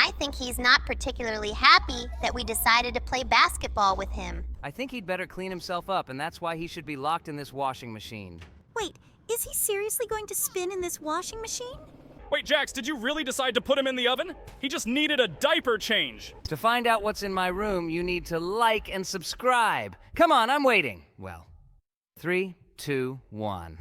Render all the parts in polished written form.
I think he's not particularly happy that we decided to play basketball with him. I think he'd better clean himself up, and that's why he should be locked in this washing machine. Wait, is he seriously going to spin in this washing machine? Wait, Jax, did you really decide to put him in the oven? He just needed a diaper change. To find out what's in my room, you need to like and subscribe. Come on, I'm waiting. Well, 3, 2, 1.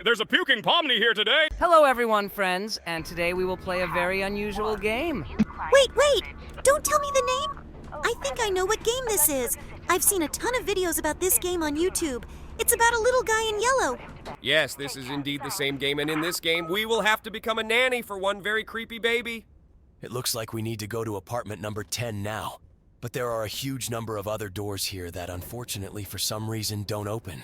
There's a puking Pomni here today. Hello, everyone, friends, and today we will play a very unusual game. Wait! Don't tell me the name! I think I know what game this is. I've seen a ton of videos about this game on YouTube. It's about a little guy in yellow. Yes, this is indeed the same game, and in this game, we will have to become a nanny for one very creepy baby. It looks like we need to go to apartment number 10 now. But there are a huge number of other doors here that unfortunately for some reason don't open.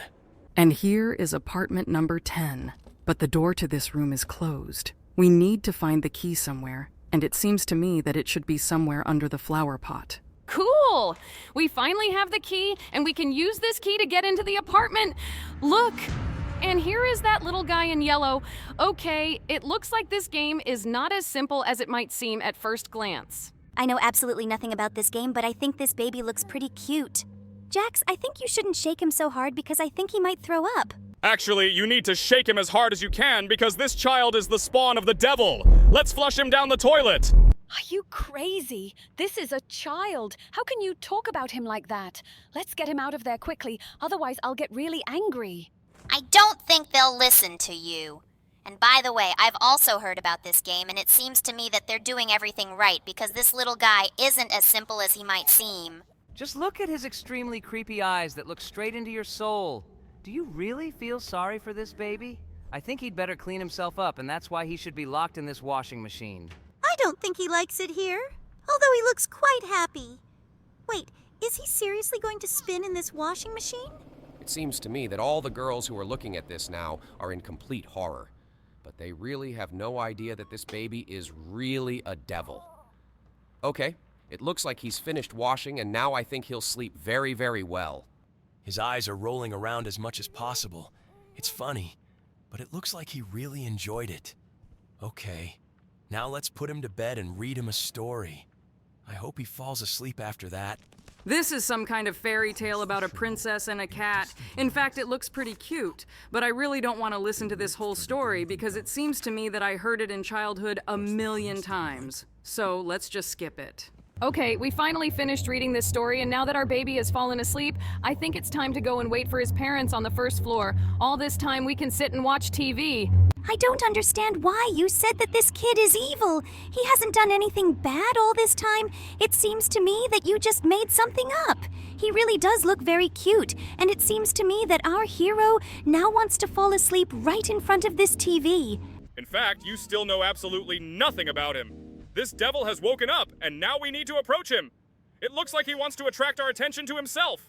And here is apartment number 10, but the door to this room is closed. We need to find the key somewhere, and it seems to me that it should be somewhere under the flower pot. Cool! We finally have the key, and we can use this key to get into the apartment. Look! And here is that little guy in yellow. Okay, it looks like this game is not as simple as it might seem at first glance. I know absolutely nothing about this game, but I think this baby looks pretty cute. Jax, I think you shouldn't shake him so hard because I think he might throw up. Actually, you need to shake him as hard as you can because this child is the spawn of the devil. Let's flush him down the toilet. Are you crazy? This is a child. How can you talk about him like that? Let's get him out of there quickly, otherwise I'll get really angry. I don't think they'll listen to you. And by the way, I've also heard about this game, and it seems to me that they're doing everything right because this little guy isn't as simple as he might seem. Just look at his extremely creepy eyes that look straight into your soul. Do you really feel sorry for this baby? I think he'd better clean himself up, and that's why he should be locked in this washing machine. I don't think he likes it here, although he looks quite happy. Wait, is he seriously going to spin in this washing machine? It seems to me that all the girls who are looking at this now are in complete horror. But they really have no idea that this baby is really a devil. Okay, it looks like he's finished washing, and now I think he'll sleep very, very well. His eyes are rolling around as much as possible. It's funny, but it looks like he really enjoyed it. Okay, now let's put him to bed and read him a story. I hope he falls asleep after that. This is some kind of fairy tale about a princess and a cat. In fact, it looks pretty cute, but I really don't want to listen to this whole story because it seems to me that I heard it in childhood a million times. So let's just skip it. Okay, we finally finished reading this story, and now that our baby has fallen asleep, I think it's time to go and wait for his parents on the first floor. All this time we can sit and watch TV. I don't understand why you said that this kid is evil. He hasn't done anything bad all this time. It seems to me that you just made something up. He really does look very cute, and it seems to me that our hero now wants to fall asleep right in front of this TV. In fact, you still know absolutely nothing about him. This devil has woken up, and now we need to approach him. It looks like he wants to attract our attention to himself.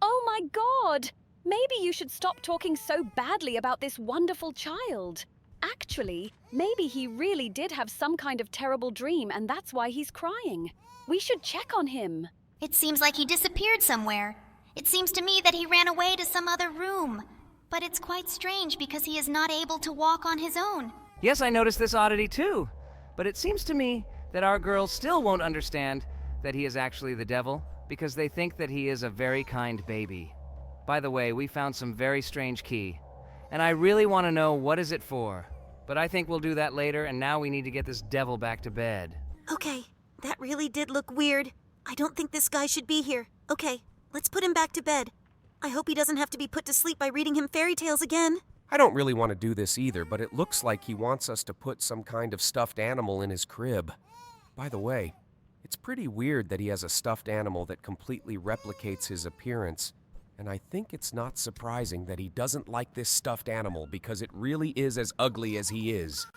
Oh my God! Maybe you should stop talking so badly about this wonderful child. Actually, maybe he really did have some kind of terrible dream, and that's why he's crying. We should check on him. It seems like he disappeared somewhere. It seems to me that he ran away to some other room. But it's quite strange because he is not able to walk on his own. Yes, I noticed this oddity too. But it seems to me that our girls still won't understand that he is actually the devil because they think that he is a very kind baby. By the way, we found some very strange key, and I really want to know what is it for. But I think we'll do that later, and now we need to get this devil back to bed. Okay, that really did look weird. I don't think this guy should be here. Okay, let's put him back to bed. I hope he doesn't have to be put to sleep by reading him fairy tales again. I don't really want to do this either, but it looks like he wants us to put some kind of stuffed animal in his crib. By the way, it's pretty weird that he has a stuffed animal that completely replicates his appearance. And I think it's not surprising that he doesn't like this stuffed animal because it really is as ugly as he is.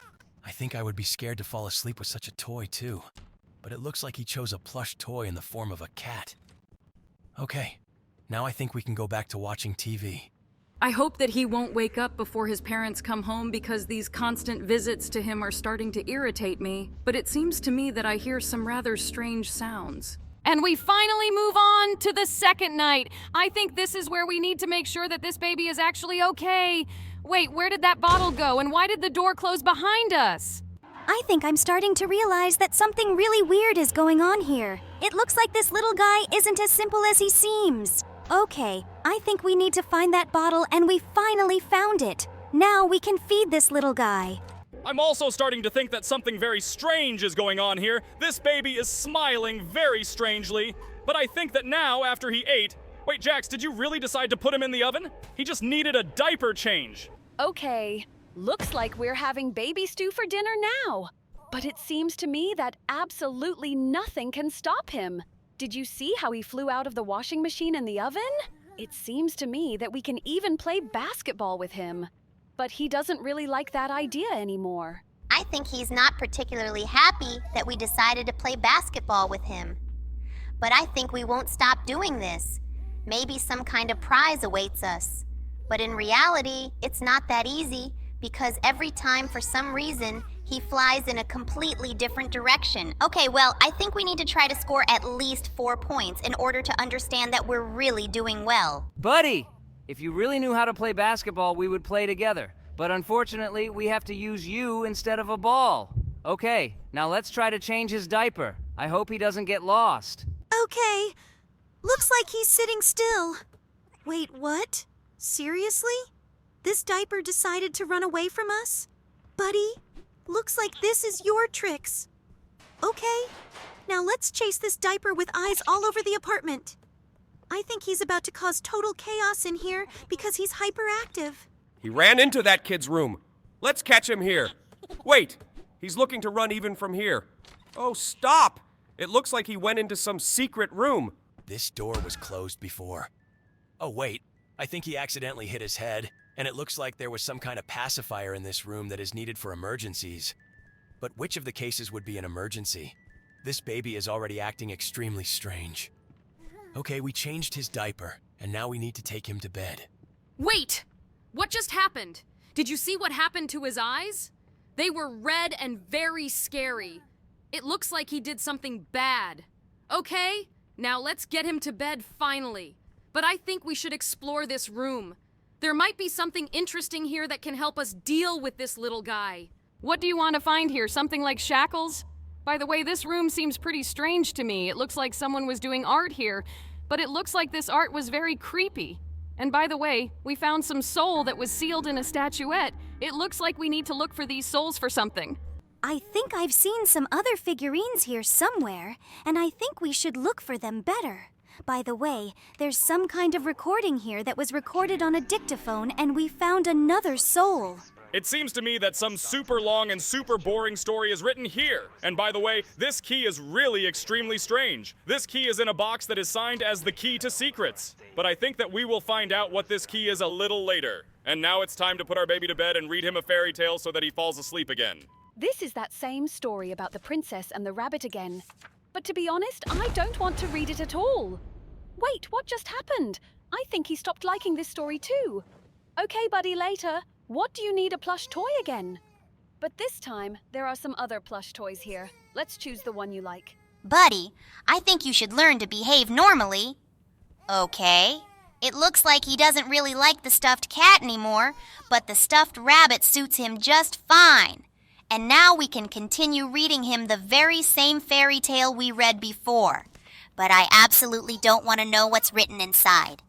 I think I would be scared to fall asleep with such a toy, too. But it looks like he chose a plush toy in the form of a cat. Okay, now I think we can go back to watching TV. I hope that he won't wake up before his parents come home because these constant visits to him are starting to irritate me, but it seems to me that I hear some rather strange sounds. And we finally move on to the second night. I think this is where we need to make sure that this baby is actually okay. Wait, where did that bottle go? And why did the door close behind us? I think I'm starting to realize that something really weird is going on here. It looks like this little guy isn't as simple as he seems. Okay, I think we need to find that bottle, and we finally found it. Now we can feed this little guy. I'm also starting to think that something very strange is going on here. This baby is smiling very strangely. But I think that now, after he ate... Wait, Jax, did you really decide to put him in the oven? He just needed a diaper change. Okay, looks like we're having baby stew for dinner now. But it seems to me that absolutely nothing can stop him. Did you see how he flew out of the washing machine in the oven? It seems to me that we can even play basketball with him. But he doesn't really like that idea anymore. I think he's not particularly happy that we decided to play basketball with him. But I think we won't stop doing this. Maybe some kind of prize awaits us. But in reality, it's not that easy, because every time, for some reason, he flies in a completely different direction. Okay, well, I think we need to try to score at least 4 points in order to understand that we're really doing well. Buddy, if you really knew how to play basketball, we would play together. But unfortunately, we have to use you instead of a ball. Okay, now let's try to change his diaper. I hope he doesn't get lost. Okay. Looks like he's sitting still. Wait, what? Seriously? This diaper decided to run away from us? Buddy, looks like this is your tricks. Okay, now let's chase this diaper with eyes all over the apartment. I think he's about to cause total chaos in here because he's hyperactive. He ran into that kid's room. Let's catch him here. Wait, he's looking to run even from here. Oh, stop! It looks like he went into some secret room. This door was closed before. Oh, wait. I think he accidentally hit his head, and it looks like there was some kind of pacifier in this room that is needed for emergencies. But which of the cases would be an emergency? This baby is already acting extremely strange. Okay, we changed his diaper, and now we need to take him to bed. Wait! What just happened? Did you see what happened to his eyes? They were red and very scary. It looks like he did something bad. Okay, now let's get him to bed finally. But I think we should explore this room. There might be something interesting here that can help us deal with this little guy. What do you want to find here? Something like shackles? By the way, this room seems pretty strange to me. It looks like someone was doing art here, but it looks like this art was very creepy. And by the way, we found some soul that was sealed in a statuette. It looks like we need to look for these souls for something. I think I've seen some other figurines here somewhere, and I think we should look for them better. By the way, there's some kind of recording here that was recorded on a dictaphone, and we found another soul. It seems to me that some super long and super boring story is written here. And by the way, this key is really extremely strange. This key is in a box that is signed as the key to secrets. But I think that we will find out what this key is a little later. And now it's time to put our baby to bed and read him a fairy tale so that he falls asleep again. This is that same story about the princess and the rabbit again. But to be honest, I don't want to read it at all. Wait, what just happened? I think he stopped liking this story too. Okay, buddy, later. What do you need a plush toy again? But this time, there are some other plush toys here. Let's choose the one you like. Buddy, I think you should learn to behave normally. Okay. It looks like he doesn't really like the stuffed cat anymore, but the stuffed rabbit suits him just fine. And now we can continue reading him the very same fairy tale we read before. But I absolutely don't want to know what's written inside.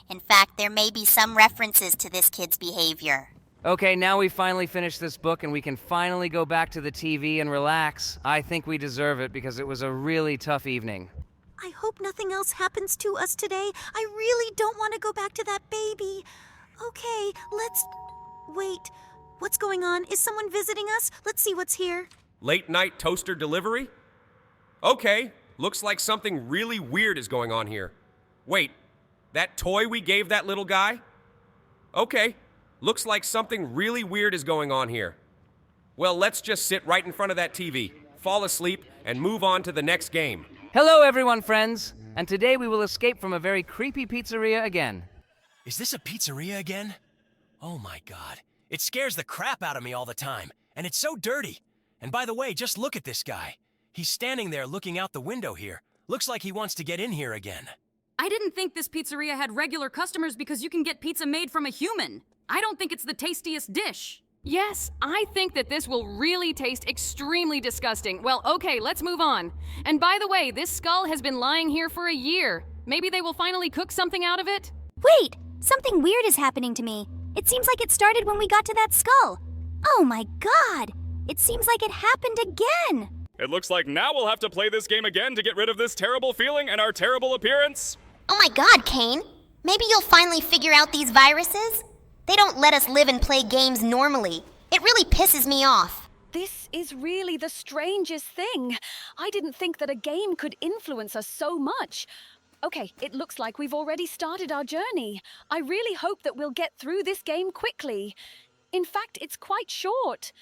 In fact, there may be some references to this kid's behavior. Okay, now we finally finished this book and we can finally go back to the TV and relax. I think we deserve it because it was a really tough evening. I hope nothing else happens to us today. I really don't want to go back to that baby. Okay, let's... Wait, what's going on? Is someone visiting us? Let's see what's here. Late night toaster delivery? Okay, looks like something really weird is going on here. Wait, that toy we gave that little guy? Okay, looks like something really weird is going on here. Well, let's just sit right in front of that TV, fall asleep, and move on to the next game. Hello, everyone, friends. And today we will escape from a very creepy pizzeria again. Is this a pizzeria again? Oh my god. It scares the crap out of me all the time, and it's so dirty. And by the way, just look at this guy. He's standing there looking out the window here. Looks like he wants to get in here again. I didn't think this pizzeria had regular customers because you can get pizza made from a human. I don't think it's the tastiest dish. Yes, I think that this will really taste extremely disgusting. Well, okay, let's move on. And by the way, this skull has been lying here for a year. Maybe they will finally cook something out of it? Wait! Something weird is happening to me. It seems like it started when we got to that skull. Oh my god! It seems like it happened again! It looks like now we'll have to play this game again to get rid of this terrible feeling and our terrible appearance. Oh my god, Kane. Maybe you'll finally figure out these viruses? They don't let us live and play games normally. It really pisses me off. This is really the strangest thing. I didn't think that a game could influence us so much. Okay, it looks like we've already started our journey. I really hope that we'll get through this game quickly. In fact, it's quite short.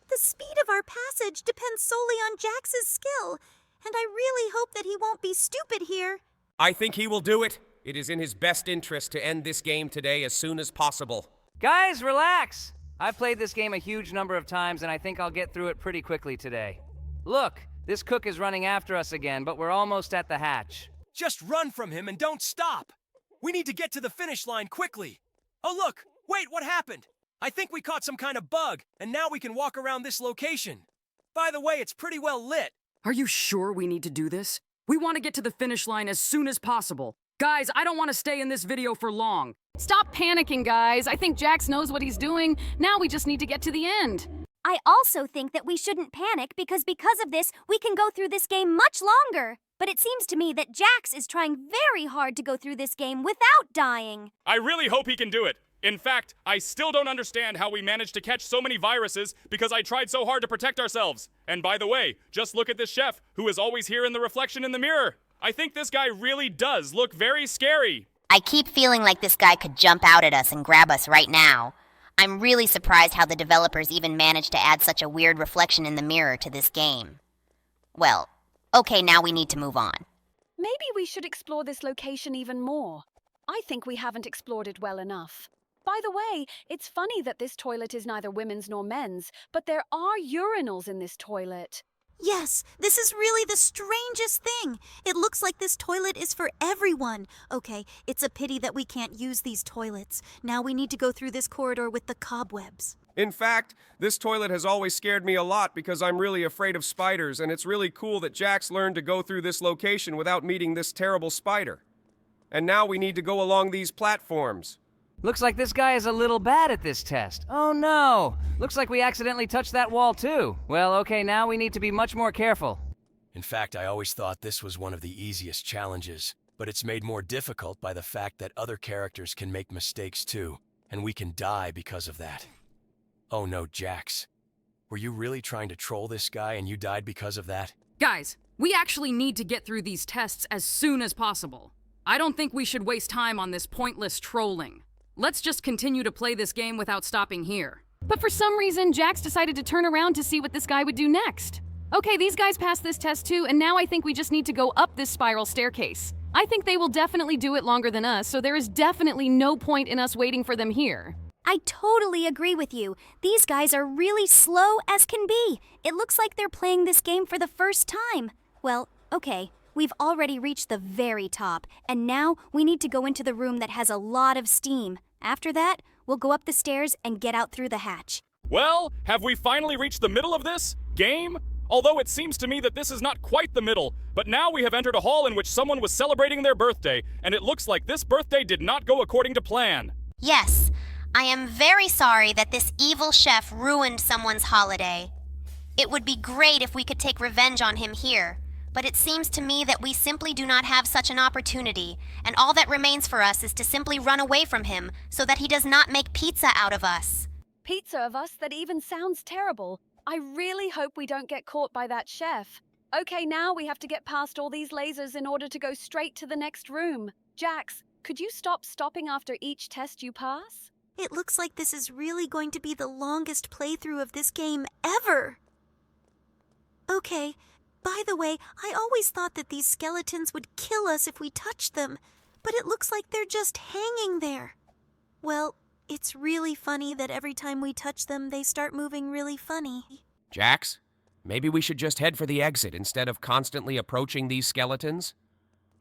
The speed of our passage depends solely on Jax's skill, and I really hope that he won't be stupid here. I think he will do it. It is in his best interest to end this game today as soon as possible. Guys, relax! I've played this game a huge number of times, and I think I'll get through it pretty quickly today. Look, this cook is running after us again, but we're almost at the hatch. Just run from him and don't stop. We need to get to the finish line quickly. Oh, look! Wait, what happened? I think we caught some kind of bug, and now we can walk around this location. By the way, it's pretty well lit. Are you sure we need to do this? We want to get to the finish line as soon as possible. Guys, I don't want to stay in this video for long. Stop panicking, guys. I think Jax knows what he's doing. Now we just need to get to the end. I also think that we shouldn't panic because of this, we can go through this game much longer. But it seems to me that Jax is trying very hard to go through this game without dying. I really hope he can do it. In fact, I still don't understand how we managed to catch so many viruses because I tried so hard to protect ourselves. And by the way, just look at this chef who is always here in the reflection in the mirror. I think this guy really does look very scary. I keep feeling like this guy could jump out at us and grab us right now. I'm really surprised how the developers even managed to add such a weird reflection in the mirror to this game. Well, okay, now we need to move on. Maybe we should explore this location even more. I think we haven't explored it well enough. By the way, it's funny that this toilet is neither women's nor men's, but there are urinals in this toilet. Yes, this is really the strangest thing. It looks like this toilet is for everyone. Okay, it's a pity that we can't use these toilets. Now we need to go through this corridor with the cobwebs. In fact, this toilet has always scared me a lot because I'm really afraid of spiders, and it's really cool that Jax learned to go through this location without meeting this terrible spider. And now we need to go along these platforms. Looks like this guy is a little bad at this test. Oh no! Looks like we accidentally touched that wall too. Well, okay, now we need to be much more careful. In fact, I always thought this was one of the easiest challenges, but it's made more difficult by the fact that other characters can make mistakes too, and we can die because of that. Oh no, Jax. Were you really trying to troll this guy and you died because of that? Guys, we actually need to get through these tests as soon as possible. I don't think we should waste time on this pointless trolling. Let's just continue to play this game without stopping here. But for some reason, Jax decided to turn around to see what this guy would do next. Okay, these guys passed this test too, and now I think we just need to go up this spiral staircase. I think they will definitely do it longer than us, so there is definitely no point in us waiting for them here. I totally agree with you. These guys are really slow as can be. It looks like they're playing this game for the first time. Well, okay. We've already reached the very top, and now we need to go into the room that has a lot of steam. After that, we'll go up the stairs and get out through the hatch. Well, have we finally reached the middle of this game? Although it seems to me that this is not quite the middle, but now we have entered a hall in which someone was celebrating their birthday, and it looks like this birthday did not go according to plan. Yes, I am very sorry that this evil chef ruined someone's holiday. It would be great if we could take revenge on him here. But it seems to me that we simply do not have such an opportunity, and all that remains for us is to simply run away from him so that he does not make pizza out of us. Pizza of us? That even sounds terrible. I really hope we don't get caught by that chef. Okay, now we have to get past all these lasers in order to go straight to the next room. Jax, could you stop stopping after each test you pass? It looks like this is really going to be the longest playthrough of this game ever. Okay. By the way, I always thought that these skeletons would kill us if we touched them, but it looks like they're just hanging there. Well, it's really funny that every time we touch them, they start moving really funny. Jax, maybe we should just head for the exit instead of constantly approaching these skeletons?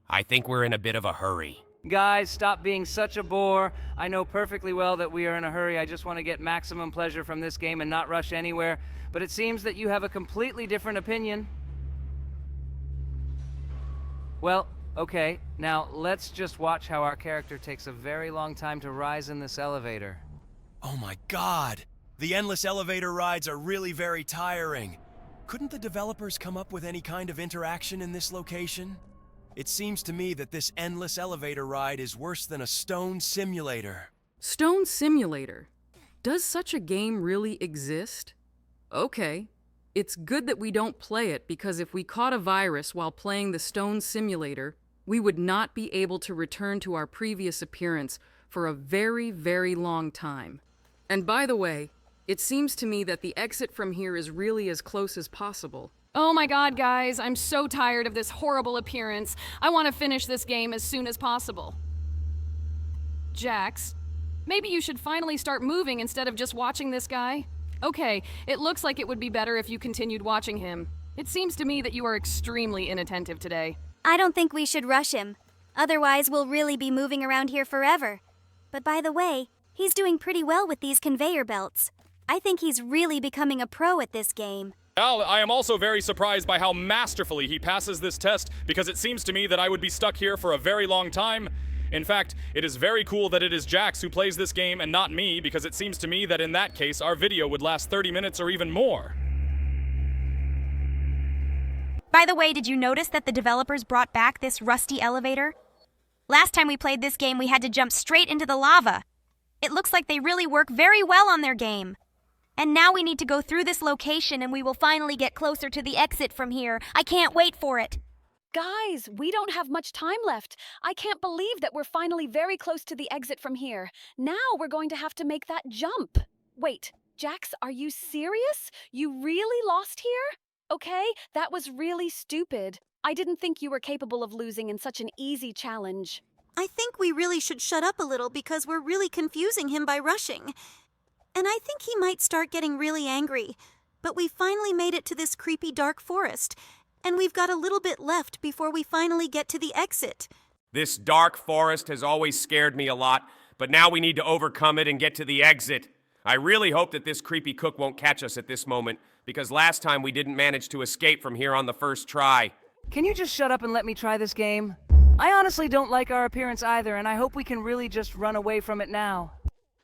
I think we're in a bit of a hurry. Guys, stop being such a bore. I know perfectly well that we are in a hurry. I just want to get maximum pleasure from this game and not rush anywhere. But it seems that you have a completely different opinion. Well, okay. Now, let's just watch how our character takes a very long time to rise in this elevator. Oh my god! The endless elevator rides are really very tiring. Couldn't the developers come up with any kind of interaction in this location? It seems to me that this endless elevator ride is worse than a stone simulator. Stone Simulator. Does such a game really exist? Okay. It's good that we don't play it because if we caught a virus while playing the Stone Simulator, we would not be able to return to our previous appearance for a very, very long time. And by the way, it seems to me that the exit from here is really as close as possible. Oh my god, guys, I'm so tired of this horrible appearance. I want to finish this game as soon as possible. Jax, maybe you should finally start moving instead of just watching this guy. Okay, it looks like it would be better if you continued watching him. It seems to me that you are extremely inattentive today. I don't think we should rush him. Otherwise, we'll really be moving around here forever. But by the way, he's doing pretty well with these conveyor belts. I think he's really becoming a pro at this game. Al, I am also very surprised by how masterfully he passes this test because it seems to me that I would be stuck here for a very long time. In fact, it is very cool that it is Jax who plays this game and not me because it seems to me that in that case our video would last 30 minutes or even more. By the way, did you notice that the developers brought back this rusty elevator? Last time we played this game, we had to jump straight into the lava. It looks like they really work very well on their game. And now we need to go through this location and we will finally get closer to the exit from here. I can't wait for it. Guys, we don't have much time left. I can't believe that we're finally very close to the exit from here. Now we're going to have to make that jump. Wait, Jax, are you serious? You really lost here? Okay, that was really stupid. I didn't think you were capable of losing in such an easy challenge. I think we really should shut up a little because we're really confusing him by rushing. And I think he might start getting really angry. But we finally made it to this creepy dark forest. And we've got a little bit left before we finally get to the exit. This dark forest has always scared me a lot, but now we need to overcome it and get to the exit. I really hope that this creepy cook won't catch us at this moment, because last time we didn't manage to escape from here on the first try. Can you just shut up and let me try this game? I honestly don't like our appearance either, and I hope we can really just run away from it now.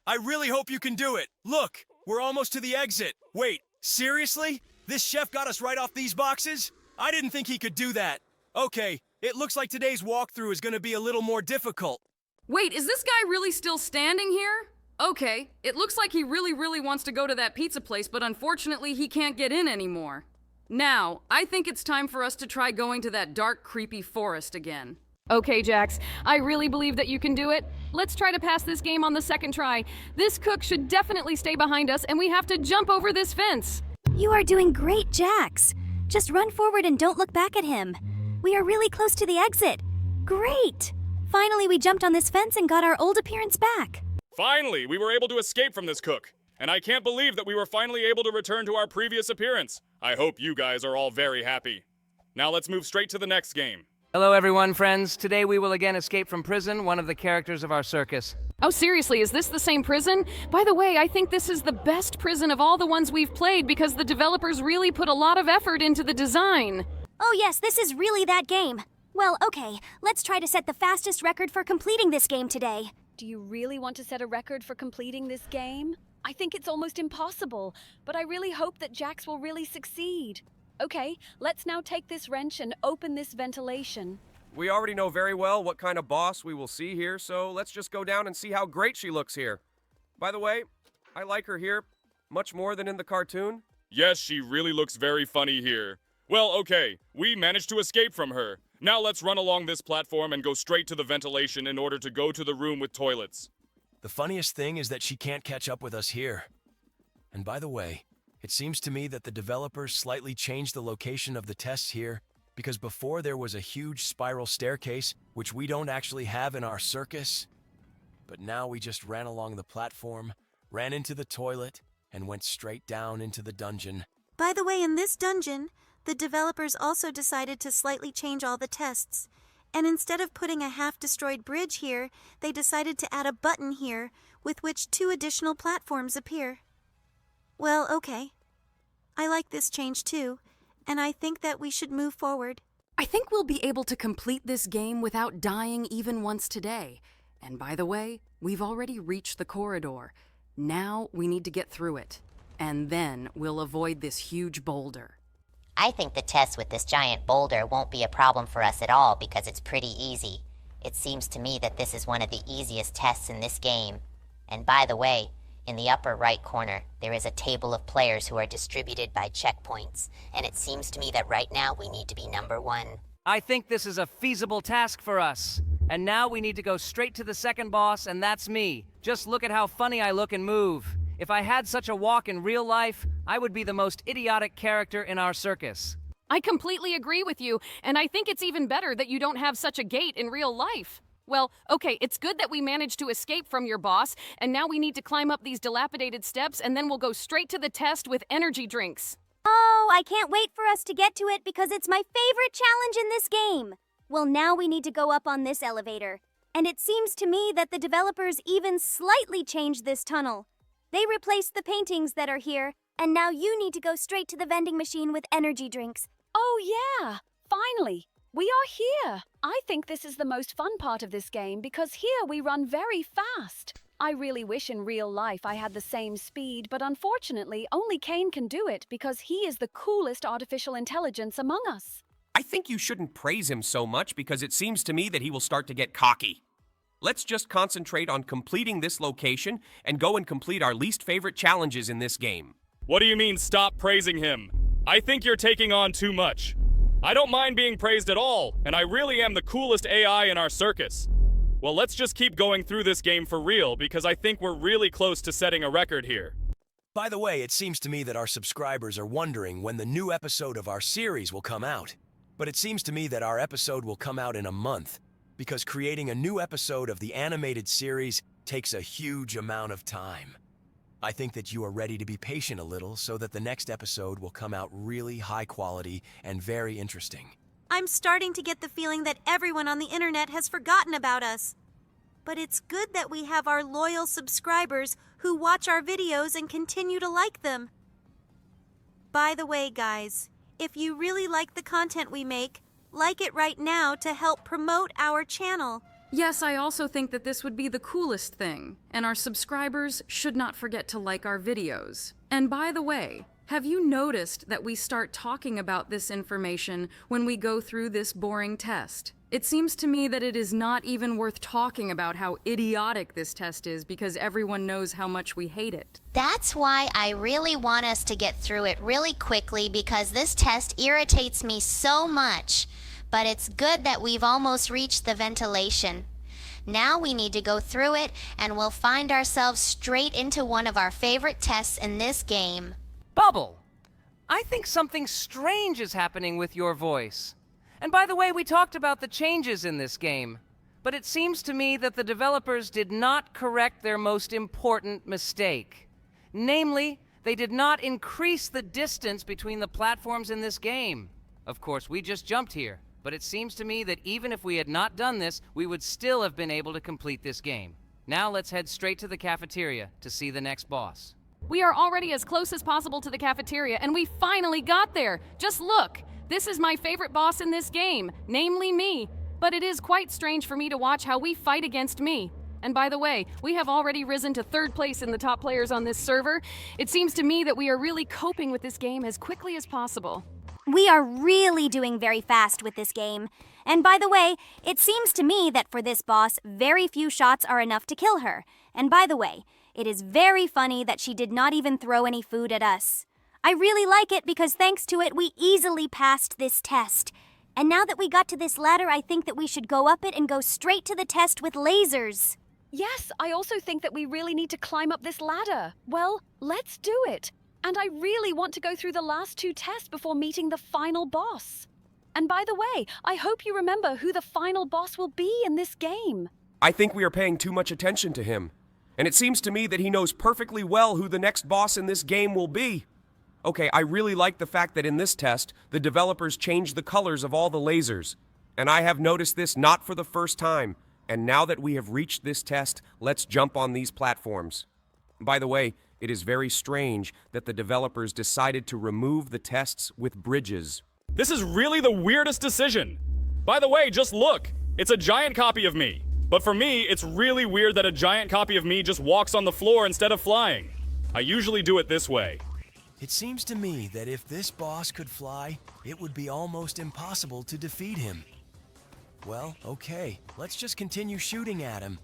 I really hope you can do it. Look, we're almost to the exit. Wait, seriously? This chef got us right off these boxes? I didn't think he could do that. Okay, it looks like today's walkthrough is going to be a little more difficult. Wait, is this guy really still standing here? Okay, it looks like he really wants to go to that pizza place, but unfortunately he can't get in anymore. Now, I think it's time for us to try going to that dark, creepy forest again. Okay, Jax, I really believe that you can do it. Let's try to pass this game on the second try. This cook should definitely stay behind us, and we have to jump over this fence. You are doing great, Jax. Just run forward and don't look back at him. We are really close to the exit. Great! Finally, we jumped on this fence and got our old appearance back. Finally, we were able to escape from this cook. And I can't believe that we were finally able to return to our previous appearance. I hope you guys are all very happy. Now let's move straight to the next game. Hello everyone, friends. Today we will again escape from prison, one of the characters of our circus. Oh, seriously, is this the same prison? By the way, I think this is the best prison of all the ones we've played because the developers really put a lot of effort into the design. Oh yes, this is really that game. Well, okay, let's try to set the fastest record for completing this game today. Do you really want to set a record for completing this game? I think it's almost impossible, but I really hope that Jax will really succeed. Okay, let's now take this wrench and open this ventilation. We already know very well what kind of boss we will see here, so let's just go down and see how great she looks here. By the way, I like her here much more than in the cartoon. Yes, she really looks very funny here. Well, okay, we managed to escape from her. Now let's run along this platform and go straight to the ventilation in order to go to the room with toilets. The funniest thing is that she can't catch up with us here. And by the way, it seems to me that the developers slightly changed the location of the tests here because before there was a huge spiral staircase, which we don't actually have in our circus. But now we just ran along the platform, ran into the toilet, and went straight down into the dungeon. By the way, in this dungeon, the developers also decided to slightly change all the tests. And instead of putting a half-destroyed bridge here, they decided to add a button here with which 2 additional platforms appear. Well, okay. I like this change too, and I think that we should move forward. I think we'll be able to complete this game without dying even once today. And by the way, we've already reached the corridor. Now we need to get through it. And then we'll avoid this huge boulder. I think the test with this giant boulder won't be a problem for us at all because it's pretty easy. It seems to me that this is one of the easiest tests in this game. And by the way, in the upper right corner, there is a table of players who are distributed by checkpoints, and it seems to me that right now we need to be number 1. I think this is a feasible task for us. And now we need to go straight to the second boss, and that's me. Just look at how funny I look and move. If I had such a walk in real life, I would be the most idiotic character in our circus. I completely agree with you, and I think it's even better that you don't have such a gait in real life. Well, okay, it's good that we managed to escape from your boss, and now we need to climb up these dilapidated steps, and then we'll go straight to the test with energy drinks. Oh, I can't wait for us to get to it because it's my favorite challenge in this game. Well, now we need to go up on this elevator. And it seems to me that the developers even slightly changed this tunnel. They replaced the paintings that are here, and now you need to go straight to the vending machine with energy drinks. Oh yeah, finally. We are here. I think this is the most fun part of this game because here we run very fast. I really wish in real life I had the same speed, but unfortunately only Kane can do it because he is the coolest artificial intelligence among us. I think you shouldn't praise him so much because it seems to me that he will start to get cocky. Let's just concentrate on completing this location and go and complete our least favorite challenges in this game. What do you mean, stop praising him? I think you're taking on too much. I don't mind being praised at all, and I really am the coolest AI in our circus. Well, let's just keep going through this game for real, because I think we're really close to setting a record here. By the way, it seems to me that our subscribers are wondering when the new episode of our series will come out. But it seems to me that our episode will come out in a month, because creating a new episode of the animated series takes a huge amount of time. I think that you are ready to be patient a little so that the next episode will come out really high quality and very interesting. I'm starting to get the feeling that everyone on the internet has forgotten about us. But it's good that we have our loyal subscribers who watch our videos and continue to like them. By the way, guys, if you really like the content we make, like it right now to help promote our channel. Yes, I also think that this would be the coolest thing, and our subscribers should not forget to like our videos. And by the way, have you noticed that we start talking about this information when we go through this boring test? It seems to me that it is not even worth talking about how idiotic this test is because everyone knows how much we hate it. That's why I really want us to get through it really quickly because this test irritates me so much. But it's good that we've almost reached the ventilation. Now we need to go through it and we'll find ourselves straight into one of our favorite tests in this game. Bubble! I think something strange is happening with your voice. And by the way, we talked about the changes in this game. But it seems to me that the developers did not correct their most important mistake. Namely, they did not increase the distance between the platforms in this game. Of course, we just jumped here. But it seems to me that even if we had not done this, we would still have been able to complete this game. Now let's head straight to the cafeteria to see the next boss. We are already as close as possible to the cafeteria, and we finally got there. Just look. This is my favorite boss in this game, namely me. But it is quite strange for me to watch how we fight against me. And by the way, we have already risen to 3rd place in the top players on this server. It seems to me that we are really coping with this game as quickly as possible. We are really doing very fast with this game. And by the way, it seems to me that for this boss, very few shots are enough to kill her. And by the way, it is very funny that she did not even throw any food at us. I really like it because thanks to it, we easily passed this test. And now that we got to this ladder, I think that we should go up it and go straight to the test with lasers. Yes, I also think that we really need to climb up this ladder. Well, let's do it. And I really want to go through the last 2 tests before meeting the final boss. And by the way, I hope you remember who the final boss will be in this game. I think we are paying too much attention to him. And it seems to me that he knows perfectly well who the next boss in this game will be. Okay, I really like the fact that in this test, the developers changed the colors of all the lasers. And I have noticed this not for the first time. And now that we have reached this test, let's jump on these platforms. By the way, it is very strange that the developers decided to remove the tests with bridges. This is really the weirdest decision. By the way, just look. It's a giant copy of me. But for me, it's really weird that a giant copy of me just walks on the floor instead of flying. I usually do it this way. It seems to me that if this boss could fly, it would be almost impossible to defeat him. Well, okay, let's just continue shooting at him.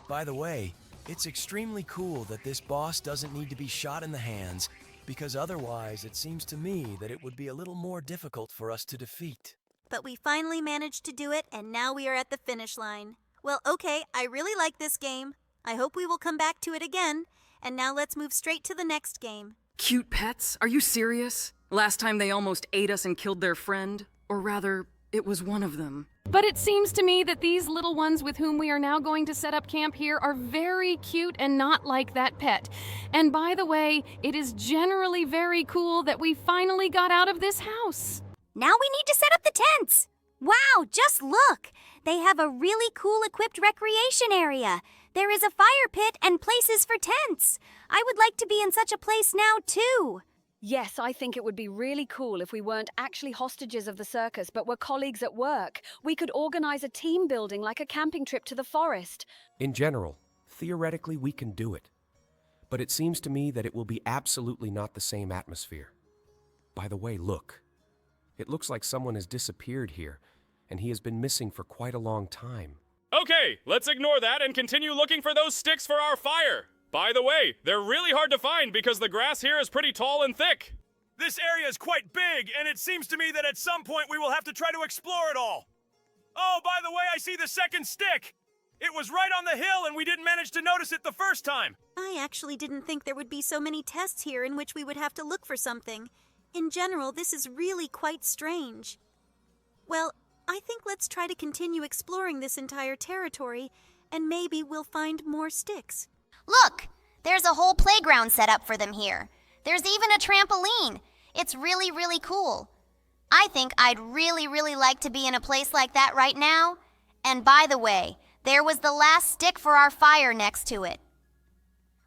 By the way, it's extremely cool that this boss doesn't need to be shot in the hands, because otherwise it seems to me that it would be a little more difficult for us to defeat. But we finally managed to do it, and now we are at the finish line. Well, okay, I really like this game. I hope we will come back to it again. And now let's move straight to the next game. Cute pets? Are you serious? Last time they almost ate us and killed their friend. Or rather, it was one of them. But it seems to me that these little ones with whom we are now going to set up camp here are very cute and not like that pet. And by the way, it is generally very cool that we finally got out of this house. Now we need to set up the tents. Wow, just look. They have a really cool equipped recreation area. There is a fire pit and places for tents. I would like to be in such a place now, too. Yes, I think it would be really cool if we weren't actually hostages of the circus, but were colleagues at work. We could organize a team building like a camping trip to the forest. In general, theoretically we can do it. But it seems to me that it will be absolutely not the same atmosphere. By the way, look. It looks like someone has disappeared here, and he has been missing for quite a long time. Okay, let's ignore that and continue looking for those sticks for our fire. By the way, they're really hard to find because the grass here is pretty tall and thick. This area is quite big, and it seems to me that at some point we will have to try to explore it all. Oh, by the way, I see the second stick. It was right on the hill, and we didn't manage to notice it the first time. I actually didn't think there would be so many tests here in which we would have to look for something. In general, this is really quite strange. Well, I think let's try to continue exploring this entire territory, and maybe we'll find more sticks. Look, there's a whole playground set up for them here. There's even a trampoline. It's really, really cool. I think I'd really like to be in a place like that right now. And by the way, there was the last stick for our fire next to it.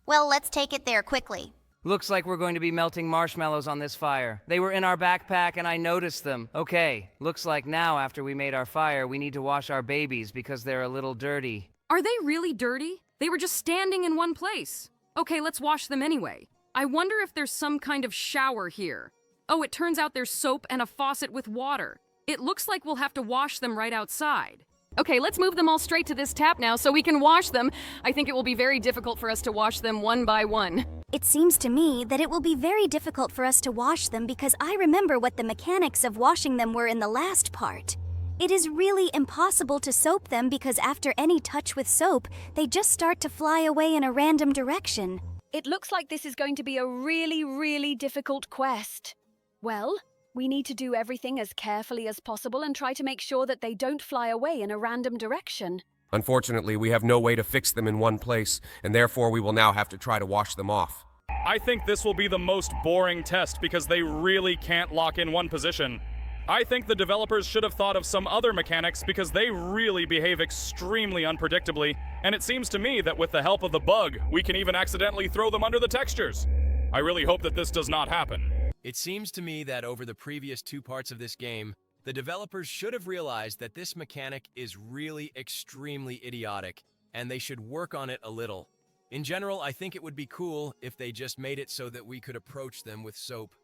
Well, let's take it there quickly. Looks like we're going to be melting marshmallows on this fire. They were in our backpack and I noticed them. Okay, looks like now after we made our fire, we need to wash our babies because they're a little dirty. Are they really dirty? They were just standing in one place. Okay, let's wash them anyway. I wonder if there's some kind of shower here. Oh, it turns out there's soap and a faucet with water. It looks like we'll have to wash them right outside. Okay, let's move them all straight to this tap now so we can wash them. I think it will be very difficult for us to wash them one by one. It seems to me that it will be very difficult for us to wash them because I remember what the mechanics of washing them were in the last part. It is really impossible to soap them because after any touch with soap, they just start to fly away in a random direction. It looks like this is going to be a really difficult quest. Well, we need to do everything as carefully as possible and try to make sure that they don't fly away in a random direction. Unfortunately, we have no way to fix them in one place, and therefore we will now have to try to wash them off. I think this will be the most boring test because they really can't lock in one position. I think the developers should have thought of some other mechanics because they really behave extremely unpredictably, and it seems to me that with the help of the bug, we can even accidentally throw them under the textures. I really hope that this does not happen. It seems to me that over the previous two parts of this game, the developers should have realized that this mechanic is really extremely idiotic, and they should work on it a little. In general, I think it would be cool if they just made it so that we could approach them with soap.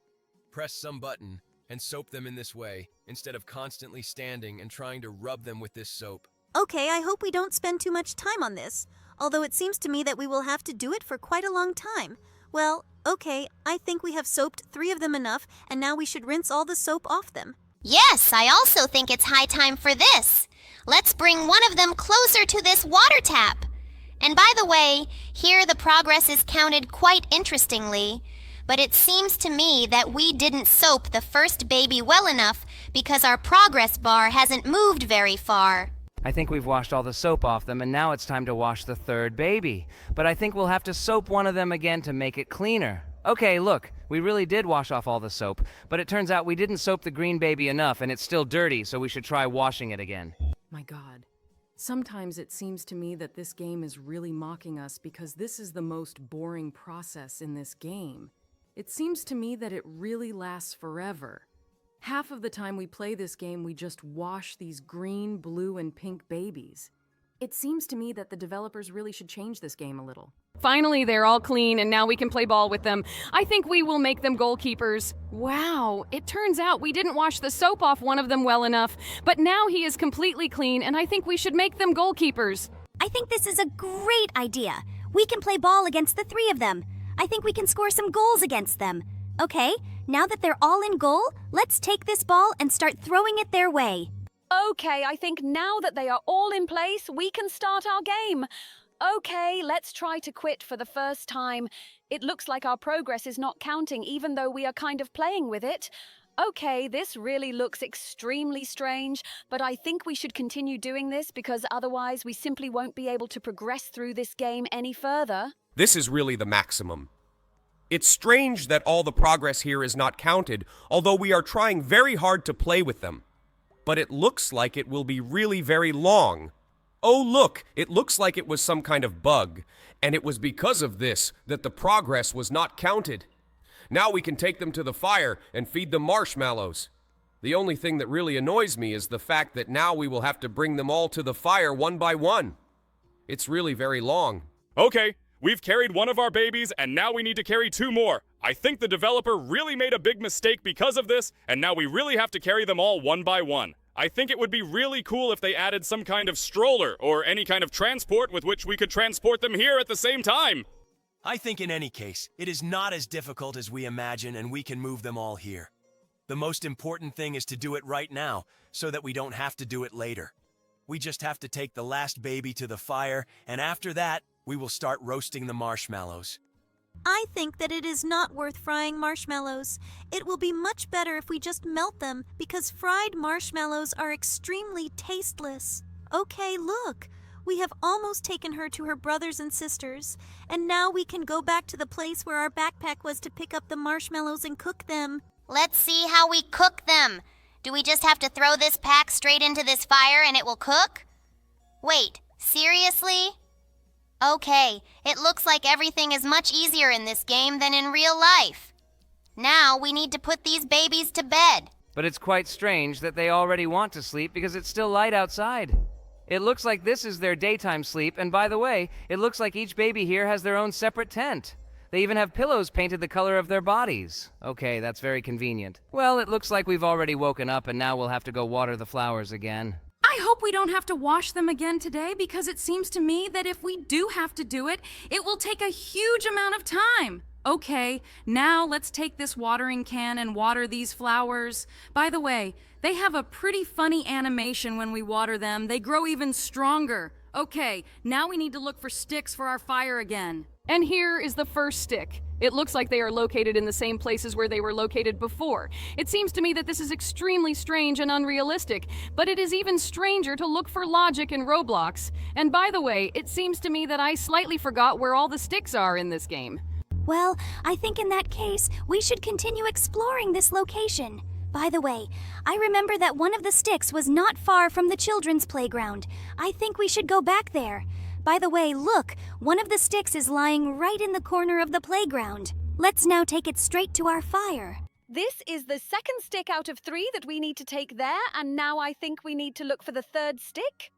Press some button and soap them in this way, instead of constantly standing and trying to rub them with this soap. Okay, I hope we don't spend too much time on this, although it seems to me that we will have to do it for quite a long time. Well, okay, I think we have soaped 3 of them enough, and now we should rinse all the soap off them. Yes, I also think it's high time for this. Let's bring one of them closer to this water tap. And by the way, here the progress is counted quite interestingly, but it seems to me that we didn't soap the first baby well enough because our progress bar hasn't moved very far. I think we've washed all the soap off them, and now it's time to wash the third baby. But I think we'll have to soap one of them again to make it cleaner. Okay, look, we really did wash off all the soap, but it turns out we didn't soap the green baby enough and it's still dirty, so we should try washing it again. My God. Sometimes it seems to me that this game is really mocking us because this is the most boring process in this game. It seems to me that it really lasts forever. Half of the time we play this game, we just wash these green, blue, and pink babies. It seems to me that the developers really should change this game a little. Finally, they're all clean and now we can play ball with them. I think we will make them goalkeepers. Wow, it turns out we didn't wash the soap off one of them well enough, but now he is completely clean and I think we should make them goalkeepers. I think this is a great idea. We can play ball against the three of them. I think we can score some goals against them. Okay, now that they're all in goal, let's take this ball and start throwing it their way. Okay, I think now that they are all in place, we can start our game. Okay, let's try to quit for the first time. It looks like our progress is not counting even though we are kind of playing with it. Okay, this really looks extremely strange, but I think we should continue doing this because otherwise we simply won't be able to progress through this game any further. This is really the maximum. It's strange that all the progress here is not counted, although we are trying very hard to play with them. But it looks like it will be really very long. Oh look, it looks like it was some kind of bug, and it was because of this that the progress was not counted. Now we can take them to the fire and feed them marshmallows. The only thing that really annoys me is the fact that now we will have to bring them all to the fire one by one. It's really very long. Okay, we've carried one of our babies and now we need to carry two more. I think the developer really made a big mistake because of this, and now we really have to carry them all one by one. I think it would be really cool if they added some kind of stroller or any kind of transport with which we could transport them here at the same time. I think in any case, it is not as difficult as we imagine and we can move them all here. The most important thing is to do it right now so that we don't have to do it later. We just have to take the last baby to the fire, and after that, we will start roasting the marshmallows. I think that it is not worth frying marshmallows. It will be much better if we just melt them because fried marshmallows are extremely tasteless. Okay, look. We have almost taken her to her brothers and sisters, and now we can go back to the place where our backpack was to pick up the marshmallows and cook them. Let's see how we cook them. Do we just have to throw this pack straight into this fire and it will cook? Wait, seriously? Okay, it looks like everything is much easier in this game than in real life. Now we need to put these babies to bed. But it's quite strange that they already want to sleep because it's still light outside. It looks like this is their daytime sleep, and by the way, it looks like each baby here has their own separate tent. They even have pillows painted the color of their bodies. Okay, that's very convenient. Well, it looks like we've already woken up and now we'll have to go water the flowers again. I hope we don't have to wash them again today because it seems to me that if we do have to do it, it will take a huge amount of time. Okay, now let's take this watering can and water these flowers. By the way, they have a pretty funny animation when we water them. They grow even stronger. Okay, now we need to look for sticks for our fire again. And here is the first stick. It looks like they are located in the same places where they were located before. It seems to me that this is extremely strange and unrealistic, but it is even stranger to look for logic in Roblox. And by the way, it seems to me that I slightly forgot where all the sticks are in this game. Well, I think in that case, we should continue exploring this location. By the way, I remember that one of the sticks was not far from the children's playground. I think we should go back there. By the way, look, one of the sticks is lying right in the corner of the playground. Let's now take it straight to our fire. This is the second stick out of 3 that we need to take there, and now I think we need to look for the third stick.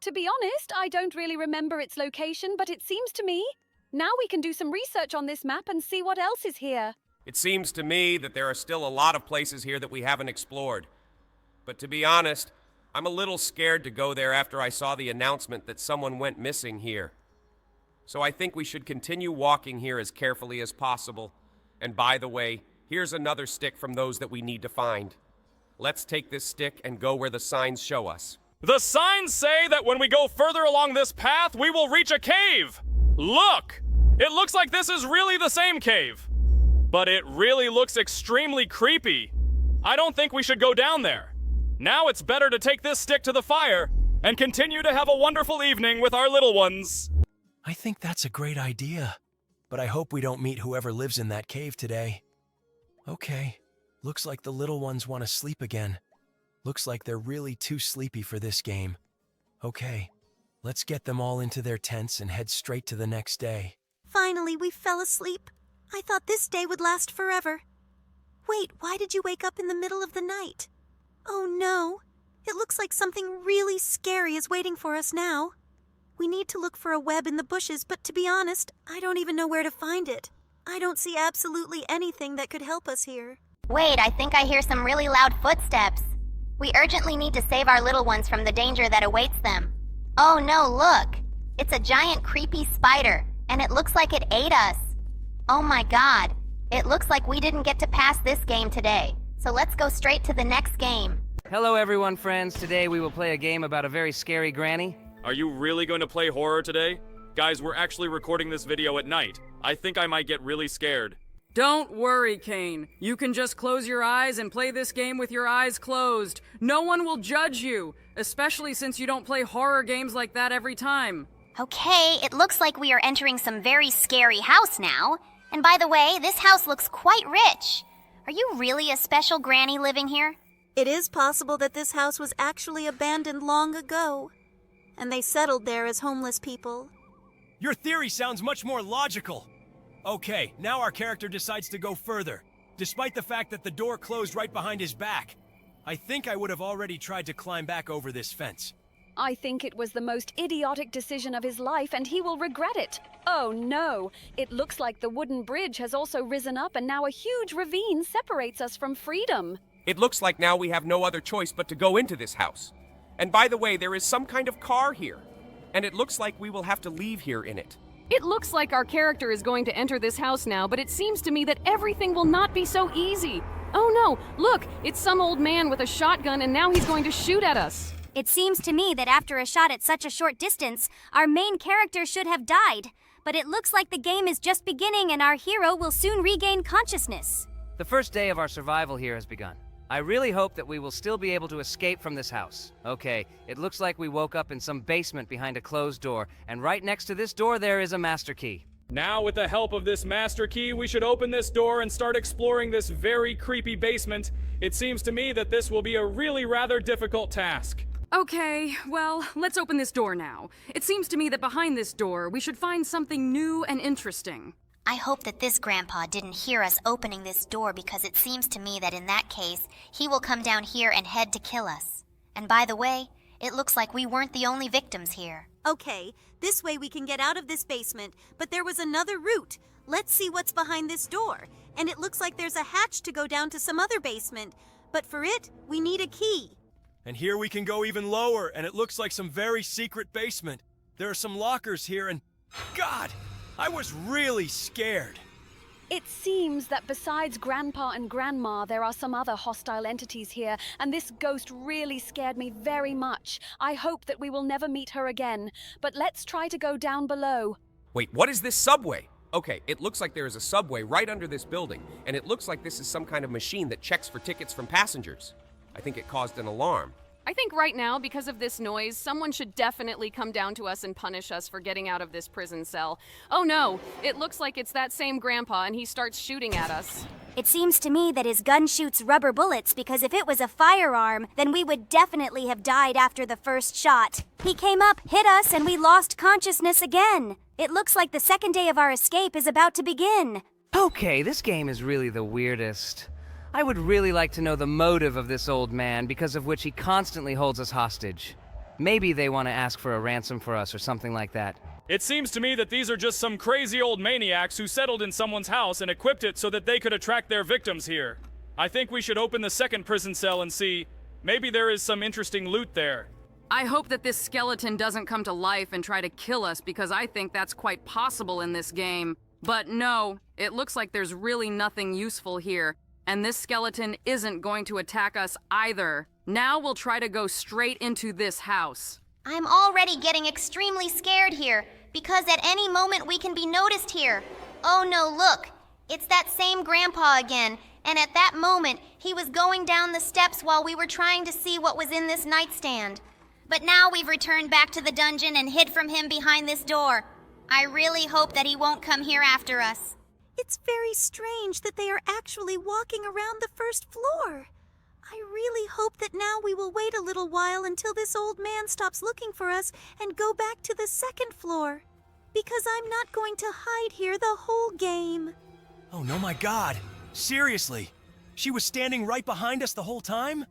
To be honest, I don't really remember its location, but it seems to me. Now we can do some research on this map and see what else is here. It seems to me that there are still a lot of places here that we haven't explored. But to be honest, I'm a little scared to go there after I saw the announcement that someone went missing here. So I think we should continue walking here as carefully as possible. And by the way, here's another stick from those that we need to find. Let's take this stick and go where the signs show us. The signs say that when we go further along this path, we will reach a cave. Look! It looks like this is really the same cave. But it really looks extremely creepy. I don't think we should go down there. Now it's better to take this stick to the fire and continue to have a wonderful evening with our little ones. I think that's a great idea. but I hope we don't meet whoever lives in that cave today. Okay, looks like the little ones want to sleep again. Looks like they're really too sleepy for this game. Okay, let's get them all into their tents and head straight to the next day. Finally, we fell asleep. I thought this day would last forever. Wait, why did you wake up in the middle of the night? Oh no, it looks like something really scary is waiting for us now. We need to look for a web in the bushes, but to be honest, I don't even know where to find it. I don't see absolutely anything that could help us here. Wait, I think I hear some really loud footsteps. We urgently need to save our little ones from the danger that awaits them. Oh no, look! It's a giant creepy spider, and it looks like it ate us. Oh my god, it looks like we didn't get to pass this game today, so let's go straight to the next game. Hello everyone, friends. Today we will play a game about a very scary granny. Are you really going to play horror today? Guys, we're actually recording this video at night. I think I might get really scared. Don't worry, Kane. You can just close your eyes and play this game with your eyes closed. No one will judge you, especially since you don't play horror games like that every time. Okay, it looks like we are entering some very scary house now. And by the way, this house looks quite rich. Are you really a special granny living here? It is possible that this house was actually abandoned long ago, and they settled there as homeless people. Your theory sounds much more logical. Okay, now our character decides to go further, despite the fact that the door closed right behind his back. I think I would have already tried to climb back over this fence. I think it was the most idiotic decision of his life, and he will regret it. Oh no, it looks like the wooden bridge has also risen up, and now a huge ravine separates us from freedom. It looks like now we have no other choice but to go into this house. And by the way, there is some kind of car here, and it looks like we will have to leave here in it. It looks like our character is going to enter this house now, but it seems to me that everything will not be so easy. Oh no, look, it's some old man with a shotgun and now he's going to shoot at us. It seems to me that after a shot at such a short distance, our main character should have died. But it looks like the game is just beginning and our hero will soon regain consciousness. The first day of our survival here has begun. I really hope that we will still be able to escape from this house. Okay, it looks like we woke up in some basement behind a closed door, and right next to this door there is a master key. Now, with the help of this master key, we should open this door and start exploring this very creepy basement. It seems to me that this will be a really rather difficult task. Okay, well, let's open this door now. It seems to me that behind this door, we should find something new and interesting. I hope that this grandpa didn't hear us opening this door, because it seems to me that in that case, he will come down here and head to kill us. And by the way, it looks like we weren't the only victims here. Okay, this way we can get out of this basement, but there was another route. Let's see what's behind this door. And it looks like there's a hatch to go down to some other basement. But for it, we need a key. And here we can go even lower, and it looks like some very secret basement. There are some lockers here, and God, I was really scared. It seems that besides Grandpa and Grandma, there are some other hostile entities here, and this ghost really scared me very much. I hope that we will never meet her again, but let's try to go down below. Wait, what is this subway? Okay, it looks like there is a subway right under this building, and it looks like this is some kind of machine that checks for tickets from passengers. I think it caused an alarm. I think right now, because of this noise, someone should definitely come down to us and punish us for getting out of this prison cell. Oh no, it looks like it's that same grandpa and he starts shooting at us. It seems to me that his gun shoots rubber bullets, because if it was a firearm, then we would definitely have died after the first shot. He came up, hit us, and we lost consciousness again. It looks like the second day of our escape is about to begin. Okay, this game is really the weirdest. I would really like to know the motive of this old man, because of which he constantly holds us hostage. Maybe they want to ask for a ransom for us or something like that. It seems to me that these are just some crazy old maniacs who settled in someone's house and equipped it so that they could attract their victims here. I think we should open the second prison cell and see. Maybe there is some interesting loot there. I hope that this skeleton doesn't come to life and try to kill us, because I think that's quite possible in this game. But no, it looks like there's really nothing useful here. And this skeleton isn't going to attack us either. Now we'll try to go straight into this house. I'm already getting extremely scared here, because at any moment we can be noticed here. Oh no, look, it's that same grandpa again, and at that moment he was going down the steps while we were trying to see what was in this nightstand. But now we've returned back to the dungeon and hid from him behind this door. I really hope that he won't come here after us. It's very strange that they are actually walking around the first floor. I really hope that now we will wait a little while until this old man stops looking for us and go back to the second floor. Because I'm not going to hide here the whole game. Oh no, my God! Seriously? She was standing right behind us the whole time?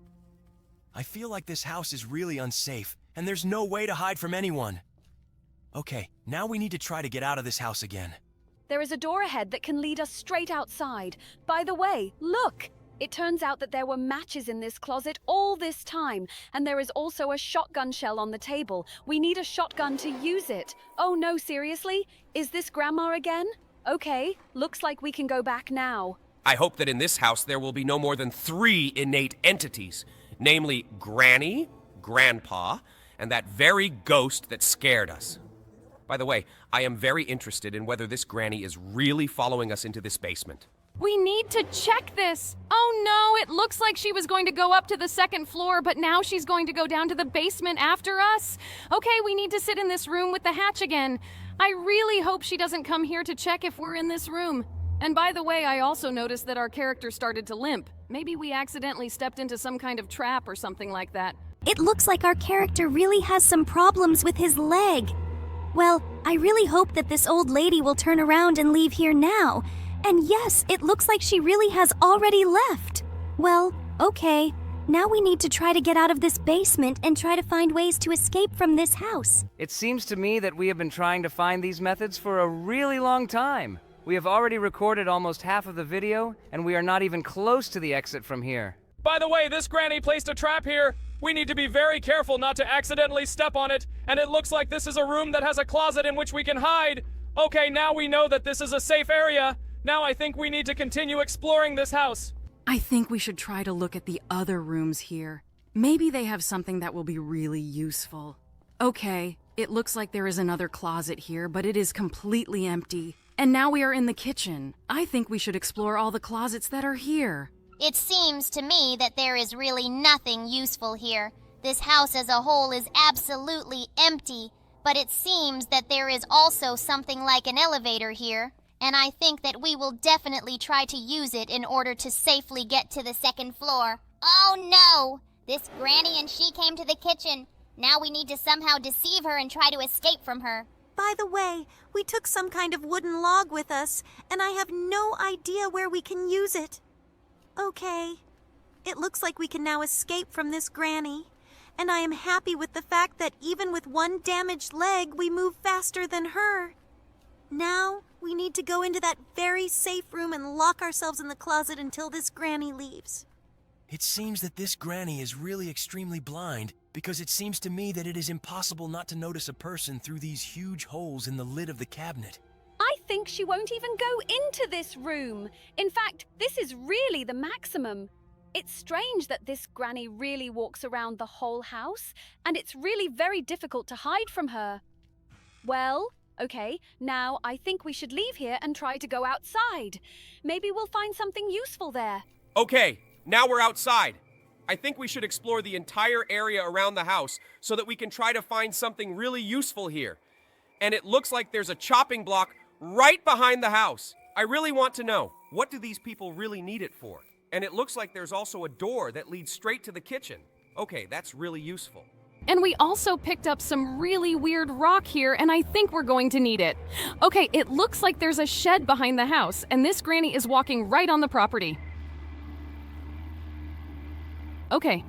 I feel like this house is really unsafe, and there's no way to hide from anyone. Okay, now we need to try to get out of this house again. There is a door ahead that can lead us straight outside. By the way, look! It turns out that there were matches in this closet all this time, and there is also a shotgun shell on the table. We need a shotgun to use it. Oh no, seriously? Is this Grandma again? Okay, looks like we can go back now. I hope that in this house there will be no more than 3 innate entities, namely Granny, Grandpa, and that very ghost that scared us. By the way, I am very interested in whether this Granny is really following us into this basement. We need to check this. Oh no, it looks like she was going to go up to the second floor, but now she's going to go down to the basement after us. Okay, we need to sit in this room with the hatch again. I really hope she doesn't come here to check if we're in this room. And by the way, I also noticed that our character started to limp. Maybe we accidentally stepped into some kind of trap or something like that. It looks like our character really has some problems with his leg. Well, I really hope that this old lady will turn around and leave here now. And yes, it looks like she really has already left. Well, okay. Now we need to try to get out of this basement and try to find ways to escape from this house. It seems to me that we have been trying to find these methods for a really long time. We have already recorded almost half of the video, and we are not even close to the exit from here. By the way, this Granny placed a trap here. We need to be very careful not to accidentally step on it, and it looks like this is a room that has a closet in which we can hide. Okay, now we know that this is a safe area. Now I think we need to continue exploring this house. I think we should try to look at the other rooms here. Maybe they have something that will be really useful. Okay, it looks like there is another closet here, but it is completely empty. And now we are in the kitchen. I think we should explore all the closets that are here. It seems to me that there is really nothing useful here. This house as a whole is absolutely empty, but it seems that there is also something like an elevator here, and I think that we will definitely try to use it in order to safely get to the second floor. Oh no! This Granny and she came to the kitchen. Now we need to somehow deceive her and try to escape from her. By the way, we took some kind of wooden log with us, and I have no idea where we can use it. Okay, it looks like we can now escape from this Granny, and I am happy with the fact that even with one damaged leg, we move faster than her. Now, we need to go into that very safe room and lock ourselves in the closet until this Granny leaves. It seems that this Granny is really extremely blind, because it seems to me that it is impossible not to notice a person through these huge holes in the lid of the cabinet. I think she won't even go into this room. In fact, this is really the maximum. It's strange that this Granny really walks around the whole house, and it's really very difficult to hide from her. Well, okay, now I think we should leave here and try to go outside. Maybe we'll find something useful there. Okay, now we're outside. I think we should explore the entire area around the house so that we can try to find something really useful here. And it looks like there's a chopping block right behind the house. I really want to know, what do these people really need it for? And it looks like there's also a door that leads straight to the kitchen. Okay, that's really useful. And we also picked up some really weird rock here, and I think we're going to need it. Okay, it looks like there's a shed behind the house, and this Granny is walking right on the property. Okay,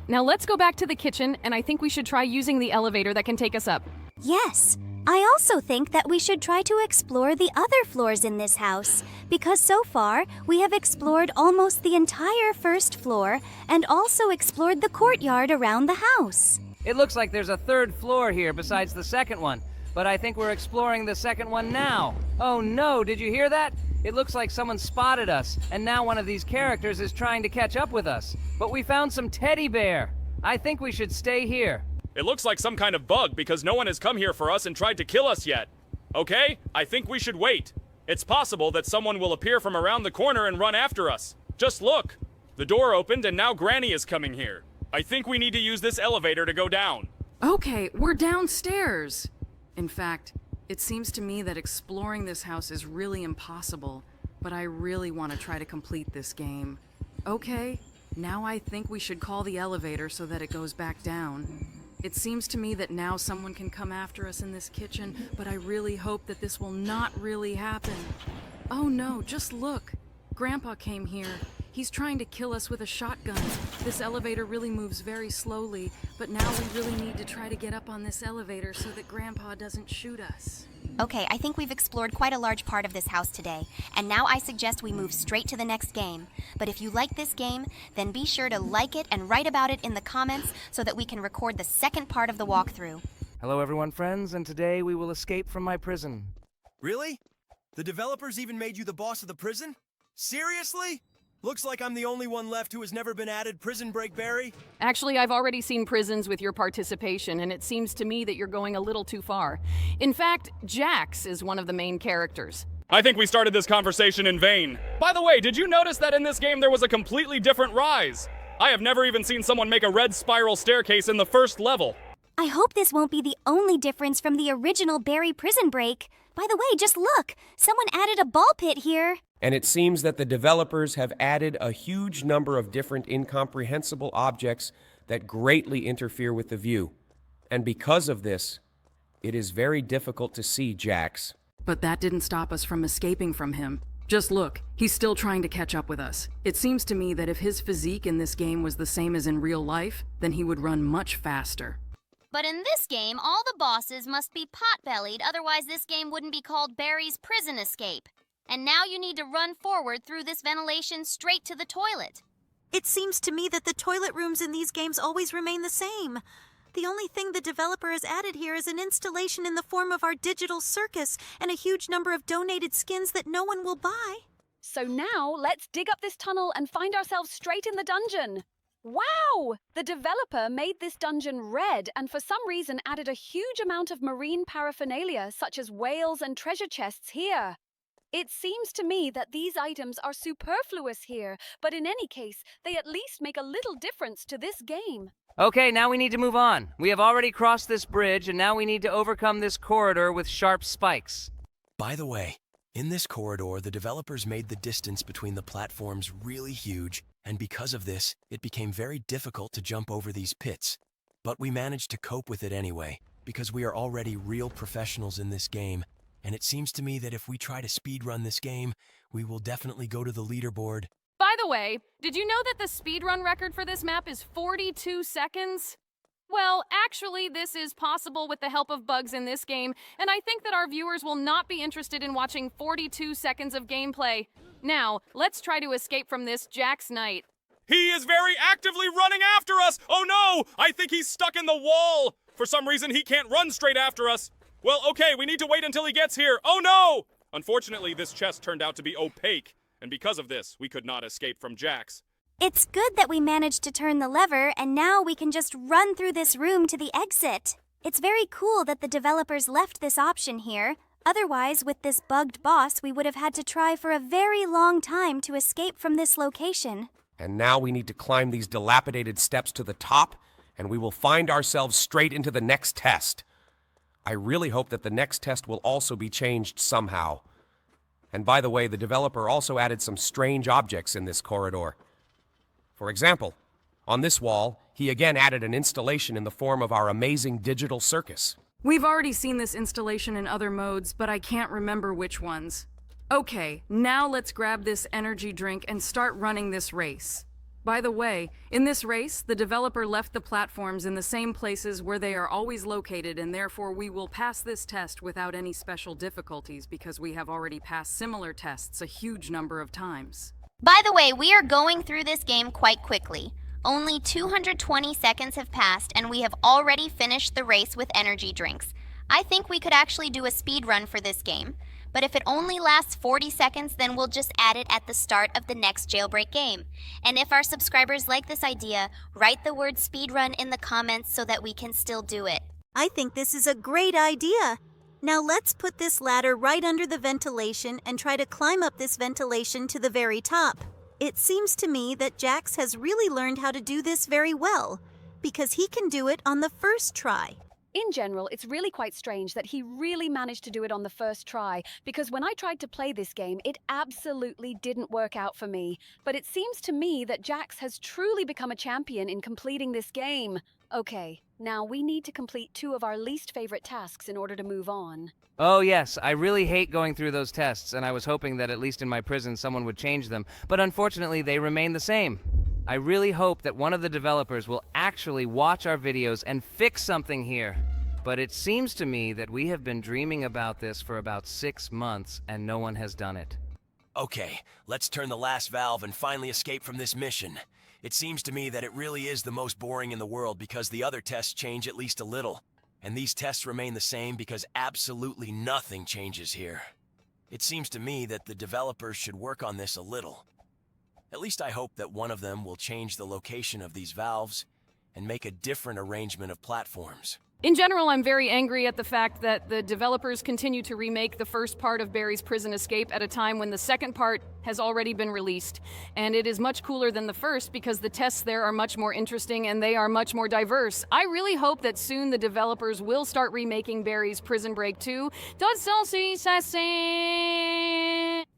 now let's go back to the kitchen, and I think we should try using the elevator that can take us up. Yes, I also think that we should try to explore the other floors in this house, because so far we have explored almost the entire first floor and also explored the courtyard around the house. It looks like there's a third floor here besides the second one, but I think we're exploring the second one now. Oh no, did you hear that? It looks like someone spotted us, and now one of these characters is trying to catch up with us. But we found some teddy bear. I think we should stay here. It looks like some kind of bug because no one has come here for us and tried to kill us yet. Okay, I think we should wait. It's possible that someone will appear from around the corner and run after us. Just look. The door opened and now Granny is coming here. I think we need to use this elevator to go down. Okay, we're downstairs. In fact, It seems to me that exploring this house is really impossible, but I really want to try to complete this game. Okay, now I think we should call the elevator so that it goes back down. It seems to me that now someone can come after us in this kitchen, but I really hope that this will not really happen. Oh no, just look. Grandpa came here. He's trying to kill us with a shotgun. This elevator really moves very slowly, but now we really need to try to get up on this elevator so that Grandpa doesn't shoot us. Okay, I think we've explored quite a large part of this house today, and now I suggest we move straight to the next game. But if you like this game, then be sure to like it and write about it in the comments so that we can record the second part of the walkthrough. Hello, everyone, friends, and today we will escape from my prison. Really? The developers even made you the boss of the prison? Seriously? Looks like I'm the only one left who has never been added Prison Break, Barry. Actually, I've already seen prisons with your participation, and it seems to me that you're going a little too far. In fact, Jax is one of the main characters. I think we started this conversation in vain. By the way, did you notice that in this game there was a completely different rise? I have never even seen someone make a red spiral staircase in the first level. I hope this won't be the only difference from the original Barry Prison Break. By the way, just look! Someone added a ball pit here. And it seems that the developers have added a huge number of different incomprehensible objects that greatly interfere with the view. And because of this, it is very difficult to see Jax. But that didn't stop us from escaping from him. Just look, he's still trying to catch up with us. It seems to me that if his physique in this game was the same as in real life, then he would run much faster. But in this game, all the bosses must be pot-bellied, otherwise this game wouldn't be called Barry's Prison Escape. And now you need to run forward through this ventilation straight to the toilet. It seems to me that the toilet rooms in these games always remain the same. The only thing the developer has added here is an installation in the form of our digital circus and a huge number of donated skins that no one will buy. So now let's dig up this tunnel and find ourselves straight in the dungeon. Wow! The developer made this dungeon red and for some reason added a huge amount of marine paraphernalia such as whales and treasure chests here. It seems to me that these items are superfluous here, but in any case, they at least make a little difference to this game. Okay, now we need to move on. We have already crossed this bridge, and now we need to overcome this corridor with sharp spikes. By the way, in this corridor, the developers made the distance between the platforms really huge, and because of this, it became very difficult to jump over these pits. But we managed to cope with it anyway, because we are already real professionals in this game, and it seems to me that if we try to speedrun this game, we will definitely go to the leaderboard. By the way, did you know that the speedrun record for this map is 42 seconds? Well, actually, this is possible with the help of bugs in this game, and I think that our viewers will not be interested in watching 42 seconds of gameplay. Now, let's try to escape from this Jax night. He is very actively running after us! Oh no! I think he's stuck in the wall! For some reason, he can't run straight after us. Well, okay, we need to wait until he gets here. Oh no! Unfortunately, this chest turned out to be opaque, and because of this, we could not escape from Jax. It's good that we managed to turn the lever, and now we can just run through this room to the exit. It's very cool that the developers left this option here. Otherwise, with this bugged boss, we would have had to try for a very long time to escape from this location. And now we need to climb these dilapidated steps to the top, and we will find ourselves straight into the next test. I really hope that the next test will also be changed somehow. And by the way, the developer also added some strange objects in this corridor. For example, on this wall, he again added an installation in the form of our amazing digital circus. We've already seen this installation in other modes, but I can't remember which ones. Okay, now let's grab this energy drink and start running this race. By the way, in this race, the developer left the platforms in the same places where they are always located, and therefore we will pass this test without any special difficulties because we have already passed similar tests a huge number of times. By the way, we are going through this game quite quickly. Only 220 seconds have passed, and we have already finished the race with energy drinks. I think we could actually do a speed run for this game. But if it only lasts 40 seconds, then we'll just add it at the start of the next jailbreak game. And if our subscribers like this idea, write the word speedrun in the comments so that we can still do it. I think this is a great idea. Now let's put this ladder right under the ventilation and try to climb up this ventilation to the very top. It seems to me that Jax has really learned how to do this very well, because he can do it on the first try. In general, it's really quite strange that he really managed to do it on the first try, because when I tried to play this game, it absolutely didn't work out for me. But it seems to me that Jax has truly become a champion in completing this game. Okay, now we need to complete 2 of our least favorite tasks in order to move on. Oh, yes, I really hate going through those tests, and I was hoping that at least in my prison someone would change them, but unfortunately they remain the same. I really hope that one of the developers will actually watch our videos and fix something here. But it seems to me that we have been dreaming about this for about 6 months, and no one has done it. Okay, let's turn the last valve and finally escape from this mission. It seems to me that it really is the most boring in the world because the other tests change at least a little. And these tests remain the same because absolutely nothing changes here. It seems to me that the developers should work on this a little. At least I hope that one of them will change the location of these valves and make a different arrangement of platforms. In general, I'm very angry at the fact that the developers continue to remake the first part of Barry's prison escape at a time when the second part has already been released. And it is much cooler than the first because the tests there are much more interesting and they are much more diverse. I really hope that soon the developers will start remaking Barry's Prison Break 2.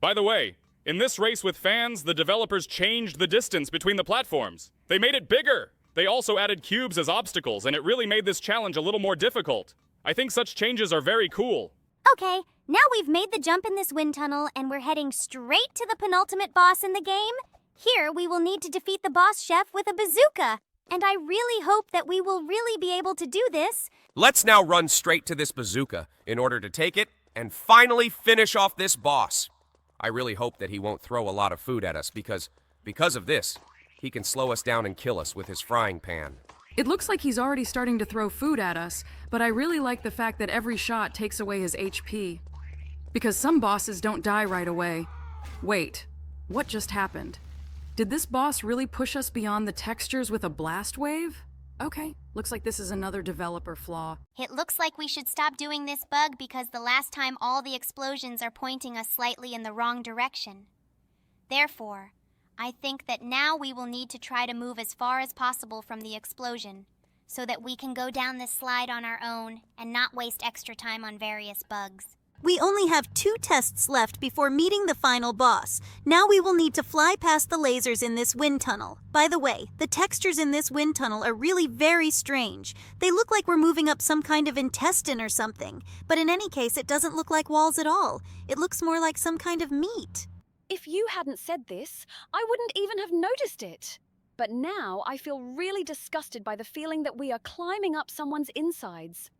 By the way, in this race with fans, the developers changed the distance between the platforms. They made it bigger. They also added cubes as obstacles, and it really made this challenge a little more difficult. I think such changes are very cool. Okay, now we've made the jump in this wind tunnel and we're heading straight to the penultimate boss in the game. Here we will need to defeat the boss chef with a bazooka. And I really hope that we will really be able to do this. Let's now run straight to this bazooka in order to take it and finally finish off this boss. I really hope that he won't throw a lot of food at us because of this, he can slow us down and kill us with his frying pan. It looks like he's already starting to throw food at us, but I really like the fact that every shot takes away his HP. Because some bosses don't die right away. Wait, what just happened? Did this boss really push us beyond the textures with a blast wave? Okay, looks like this is another developer flaw. It looks like we should stop doing this bug because the last time all the explosions are pointing us slightly in the wrong direction. Therefore, I think that now we will need to try to move as far as possible from the explosion so that we can go down this slide on our own and not waste extra time on various bugs. We only have 2 tests left before meeting the final boss. Now we will need to fly past the lasers in this wind tunnel. By the way, the textures in this wind tunnel are really very strange. They look like we're moving up some kind of intestine or something. But in any case, it doesn't look like walls at all. It looks more like some kind of meat. If you hadn't said this, I wouldn't even have noticed it. But now I feel really disgusted by the feeling that we are climbing up someone's insides.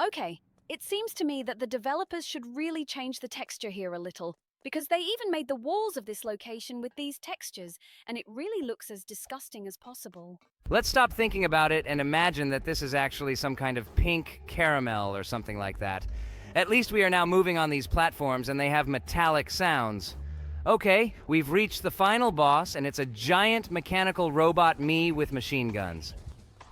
Okay. It seems to me that the developers should really change the texture here a little, because they even made the walls of this location with these textures, and it really looks as disgusting as possible. Let's stop thinking about it and imagine that this is actually some kind of pink caramel or something like that. At least we are now moving on these platforms and they have metallic sounds. Okay, we've reached the final boss and it's a giant mechanical robot me with machine guns.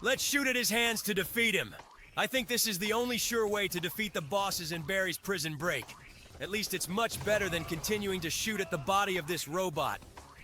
Let's shoot at his hands to defeat him. I think this is the only sure way to defeat the bosses in Barry's Prison Break. At least it's much better than continuing to shoot at the body of this robot.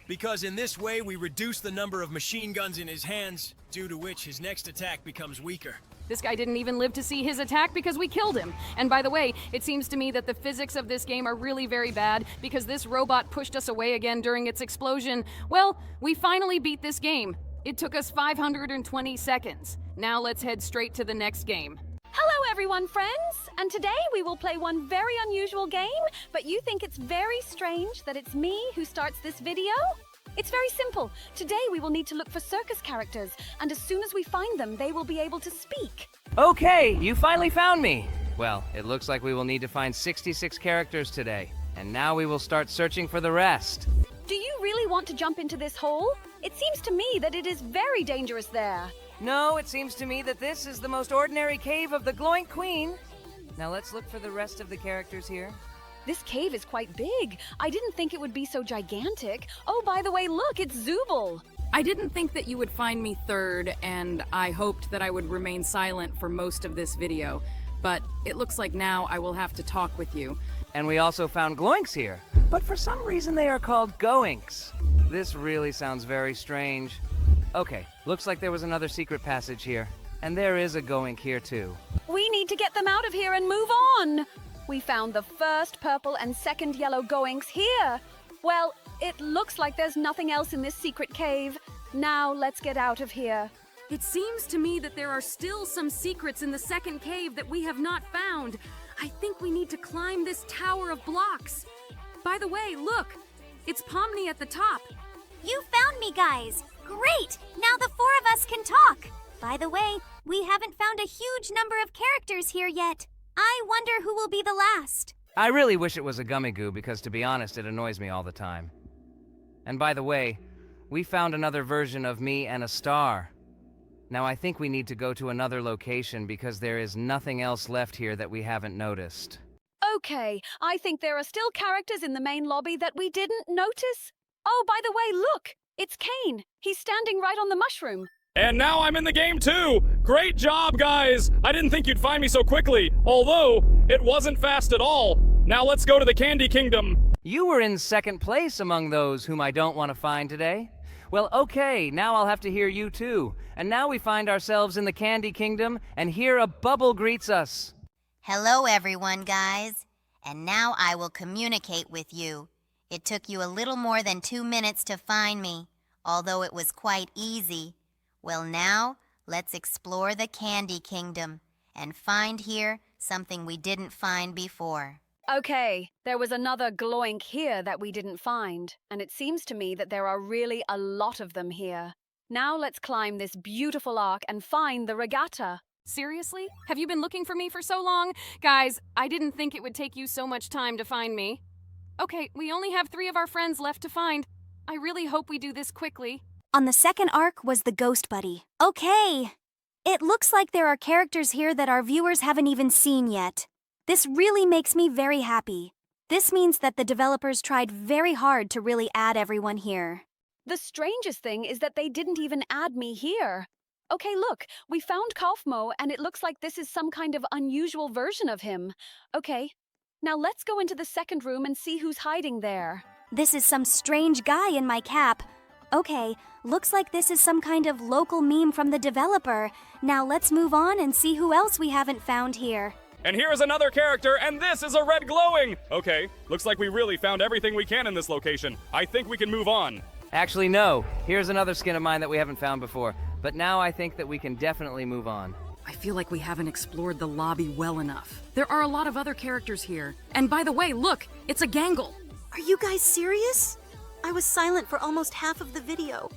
Because in this way, we reduce the number of machine guns in his hands, due to which his next attack becomes weaker. This guy didn't even live to see his attack because we killed him. And by the way, it seems to me that the physics of this game are really very bad because this robot pushed us away again during its explosion. Well, we finally beat this game. It took us 520 seconds. Now let's head straight to the next game. Hello everyone, friends! And today we will play one very unusual game, but you think it's very strange that it's me who starts this video? It's very simple. Today we will need to look for circus characters, and as soon as we find them, they will be able to speak. Okay, you finally found me. Well, it looks like we will need to find 66 characters today, and now we will start searching for the rest. Do you really want to jump into this hole? It seems to me that it is very dangerous there. No, it seems to me that this is the most ordinary cave of the Gloink Queen. Now let's look for the rest of the characters here. This cave is quite big. I didn't think it would be so gigantic. Oh, by the way, look, it's Zooble. I didn't think that you would find me third, and I hoped that I would remain silent for most of this video. But it looks like now I will have to talk with you. And we also found Gloinks here, but for some reason they are called Goinks. This really sounds very strange. Okay, looks like there was another secret passage here. And there is a Goink here too. We need to get them out of here and move on. We found the first purple and second yellow goings here. Well, it looks like there's nothing else in this secret cave. Now let's get out of here. It seems to me that there are still some secrets in the second cave that we have not found. I think we need to climb this tower of blocks. By the way, look! It's Pomni at the top. You found me, guys! Great! Now the four of us can talk! By the way, we haven't found a huge number of characters here yet. I wonder who will be the last. I really wish it was a gummy goo because, to be honest, it annoys me all the time. And by the way, we found another version of me and a star. Now I think we need to go to another location because there is nothing else left here that we haven't noticed. Okay, I think there are still characters in the main lobby that we didn't notice. Oh, by the way, look! It's Kane. He's standing right on the mushroom. And now I'm in the game too! Great job, guys! I didn't think you'd find me so quickly, although it wasn't fast at all. Now let's go to the Candy Kingdom. You were in second place among those whom I don't want to find today. Well, okay, now I'll have to hear you too. And now we find ourselves in the Candy Kingdom, and here a bubble greets us. Hello, everyone, guys. And now I will communicate with you. It took you a little more than 2 minutes to find me, although it was quite easy. Well, now, let's explore the Candy Kingdom and find here something we didn't find before. Okay, there was another gloink here that we didn't find, and it seems to me that there are really a lot of them here. Now let's climb this beautiful arc and find the regatta. Seriously? Have you been looking for me for so long? Guys, I didn't think it would take you so much time to find me. Okay, we only have 3 of our friends left to find. I really hope we do this quickly. On the second arc was the Ghost Buddy. Okay. It looks like there are characters here that our viewers haven't even seen yet. This really makes me very happy. This means that the developers tried very hard to really add everyone here. The strangest thing is that they didn't even add me here. Okay, look, we found Kaufmo, and it looks like this is some kind of unusual version of him. Okay, now let's go into the second room and see who's hiding there. This is some strange guy in my cap. Okay, looks like this is some kind of local meme from the developer. Now let's move on and see who else we haven't found here. And here's another character, and this is a red glowing! Okay, looks like we really found everything we can in this location. I think we can move on. Actually, no. Here's another skin of mine that we haven't found before. But now I think that we can definitely move on. I feel like we haven't explored the lobby well enough. There are a lot of other characters here. And by the way, look, it's a gangle. Are you guys serious? I was silent for almost half of the video.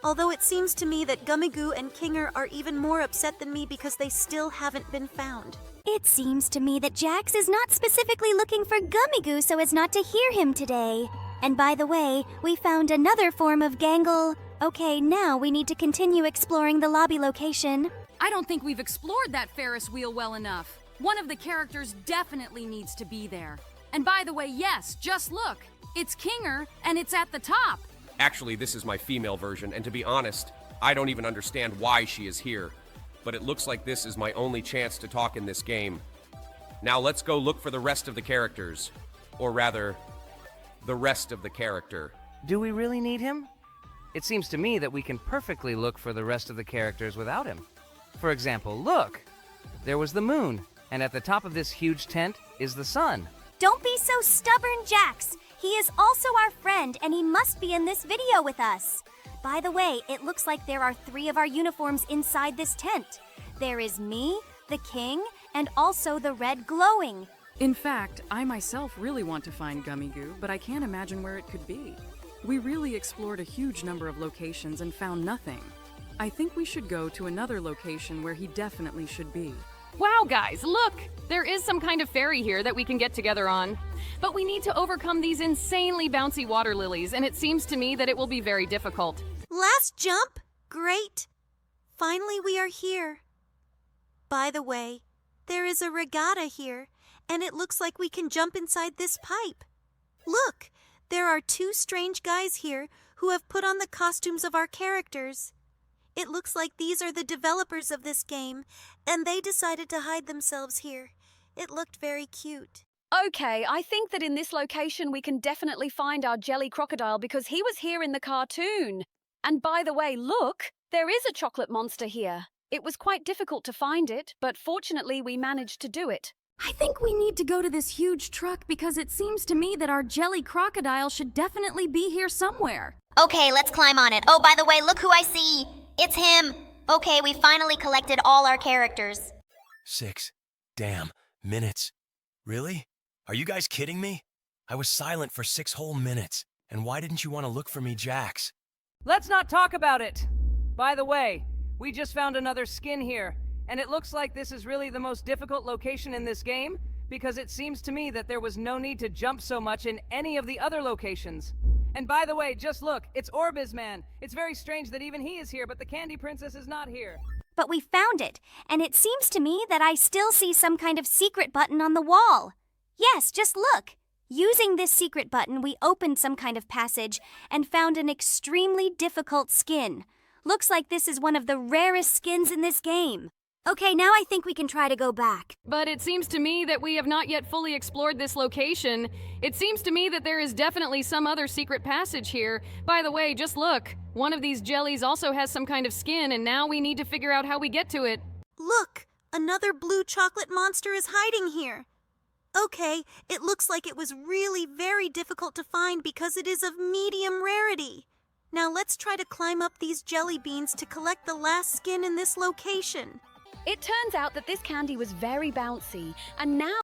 Although it seems to me that Gummigoo and Kinger are even more upset than me because they still haven't been found. It seems to me that Jax is not specifically looking for Gummigoo so as not to hear him today. And by the way, we found another form of gangle. Okay, now we need to continue exploring the lobby location. I don't think we've explored that Ferris wheel well enough. One of the characters definitely needs to be there. And by the way, yes, just look. It's Kinger, and it's at the top. Actually, this is my female version, and to be honest, I don't even understand why she is here. But it looks like this is my only chance to talk in this game. Now let's go look for the rest of the characters. Or rather, the rest of the character. Do we really need him? It seems to me that we can perfectly look for the rest of the characters without him. For example, look! There was the moon, and at the top of this huge tent is the sun. Don't be so stubborn, Jax. He is also our friend, and he must be in this video with us. By the way, it looks like there are 3 of our uniforms inside this tent. There is me, the king, and also the red glowing. In fact, I myself really want to find Gummigoo, but I can't imagine where it could be. We really explored a huge number of locations and found nothing. I think we should go to another location where he definitely should be. Wow, guys, look! There is some kind of ferry here that we can get together on. But we need to overcome these insanely bouncy water lilies, and it seems to me that it will be very difficult. Last jump? Great. Finally, we are here. By the way, there is a regatta here, and it looks like we can jump inside this pipe. Look, there are 2 strange guys here who have put on the costumes of our characters. It looks like these are the developers of this game, and they decided to hide themselves here. It looked very cute. Okay, I think that in this location we can definitely find our jelly crocodile because he was here in the cartoon. And by the way, look, there is a chocolate monster here. It was quite difficult to find it, but fortunately we managed to do it. I think we need to go to this huge truck because it seems to me that our jelly crocodile should definitely be here somewhere. Okay, let's climb on it. Oh, by the way, look who I see. It's him. Okay, we finally collected all our characters. 6 damn minutes. Really? Are you guys kidding me? I was silent for 6 whole minutes. And why didn't you want to look for me, Jax? Let's not talk about it. By the way, we just found another skin here, and it looks like this is really the most difficult location in this game, because it seems to me that there was no need to jump so much in any of the other locations. And by the way, just look, it's Orbizman. It's very strange that even he is here, but the Candy Princess is not here. But we found it, and it seems to me that I still see some kind of secret button on the wall. Yes, just look. Using this secret button, we opened some kind of passage and found an extremely difficult skin. Looks like this is one of the rarest skins in this game. Okay, now I think we can try to go back. But it seems to me that we have not yet fully explored this location. It seems to me that there is definitely some other secret passage here. By the way, just look. One of these jellies also has some kind of skin, and now we need to figure out how we get to it. Look, another blue chocolate monster is hiding here. Okay, it looks like it was really very difficult to find because it is of medium rarity. Now let's try to climb up these jelly beans to collect the last skin in this location. It turns out that this candy was very bouncy, and now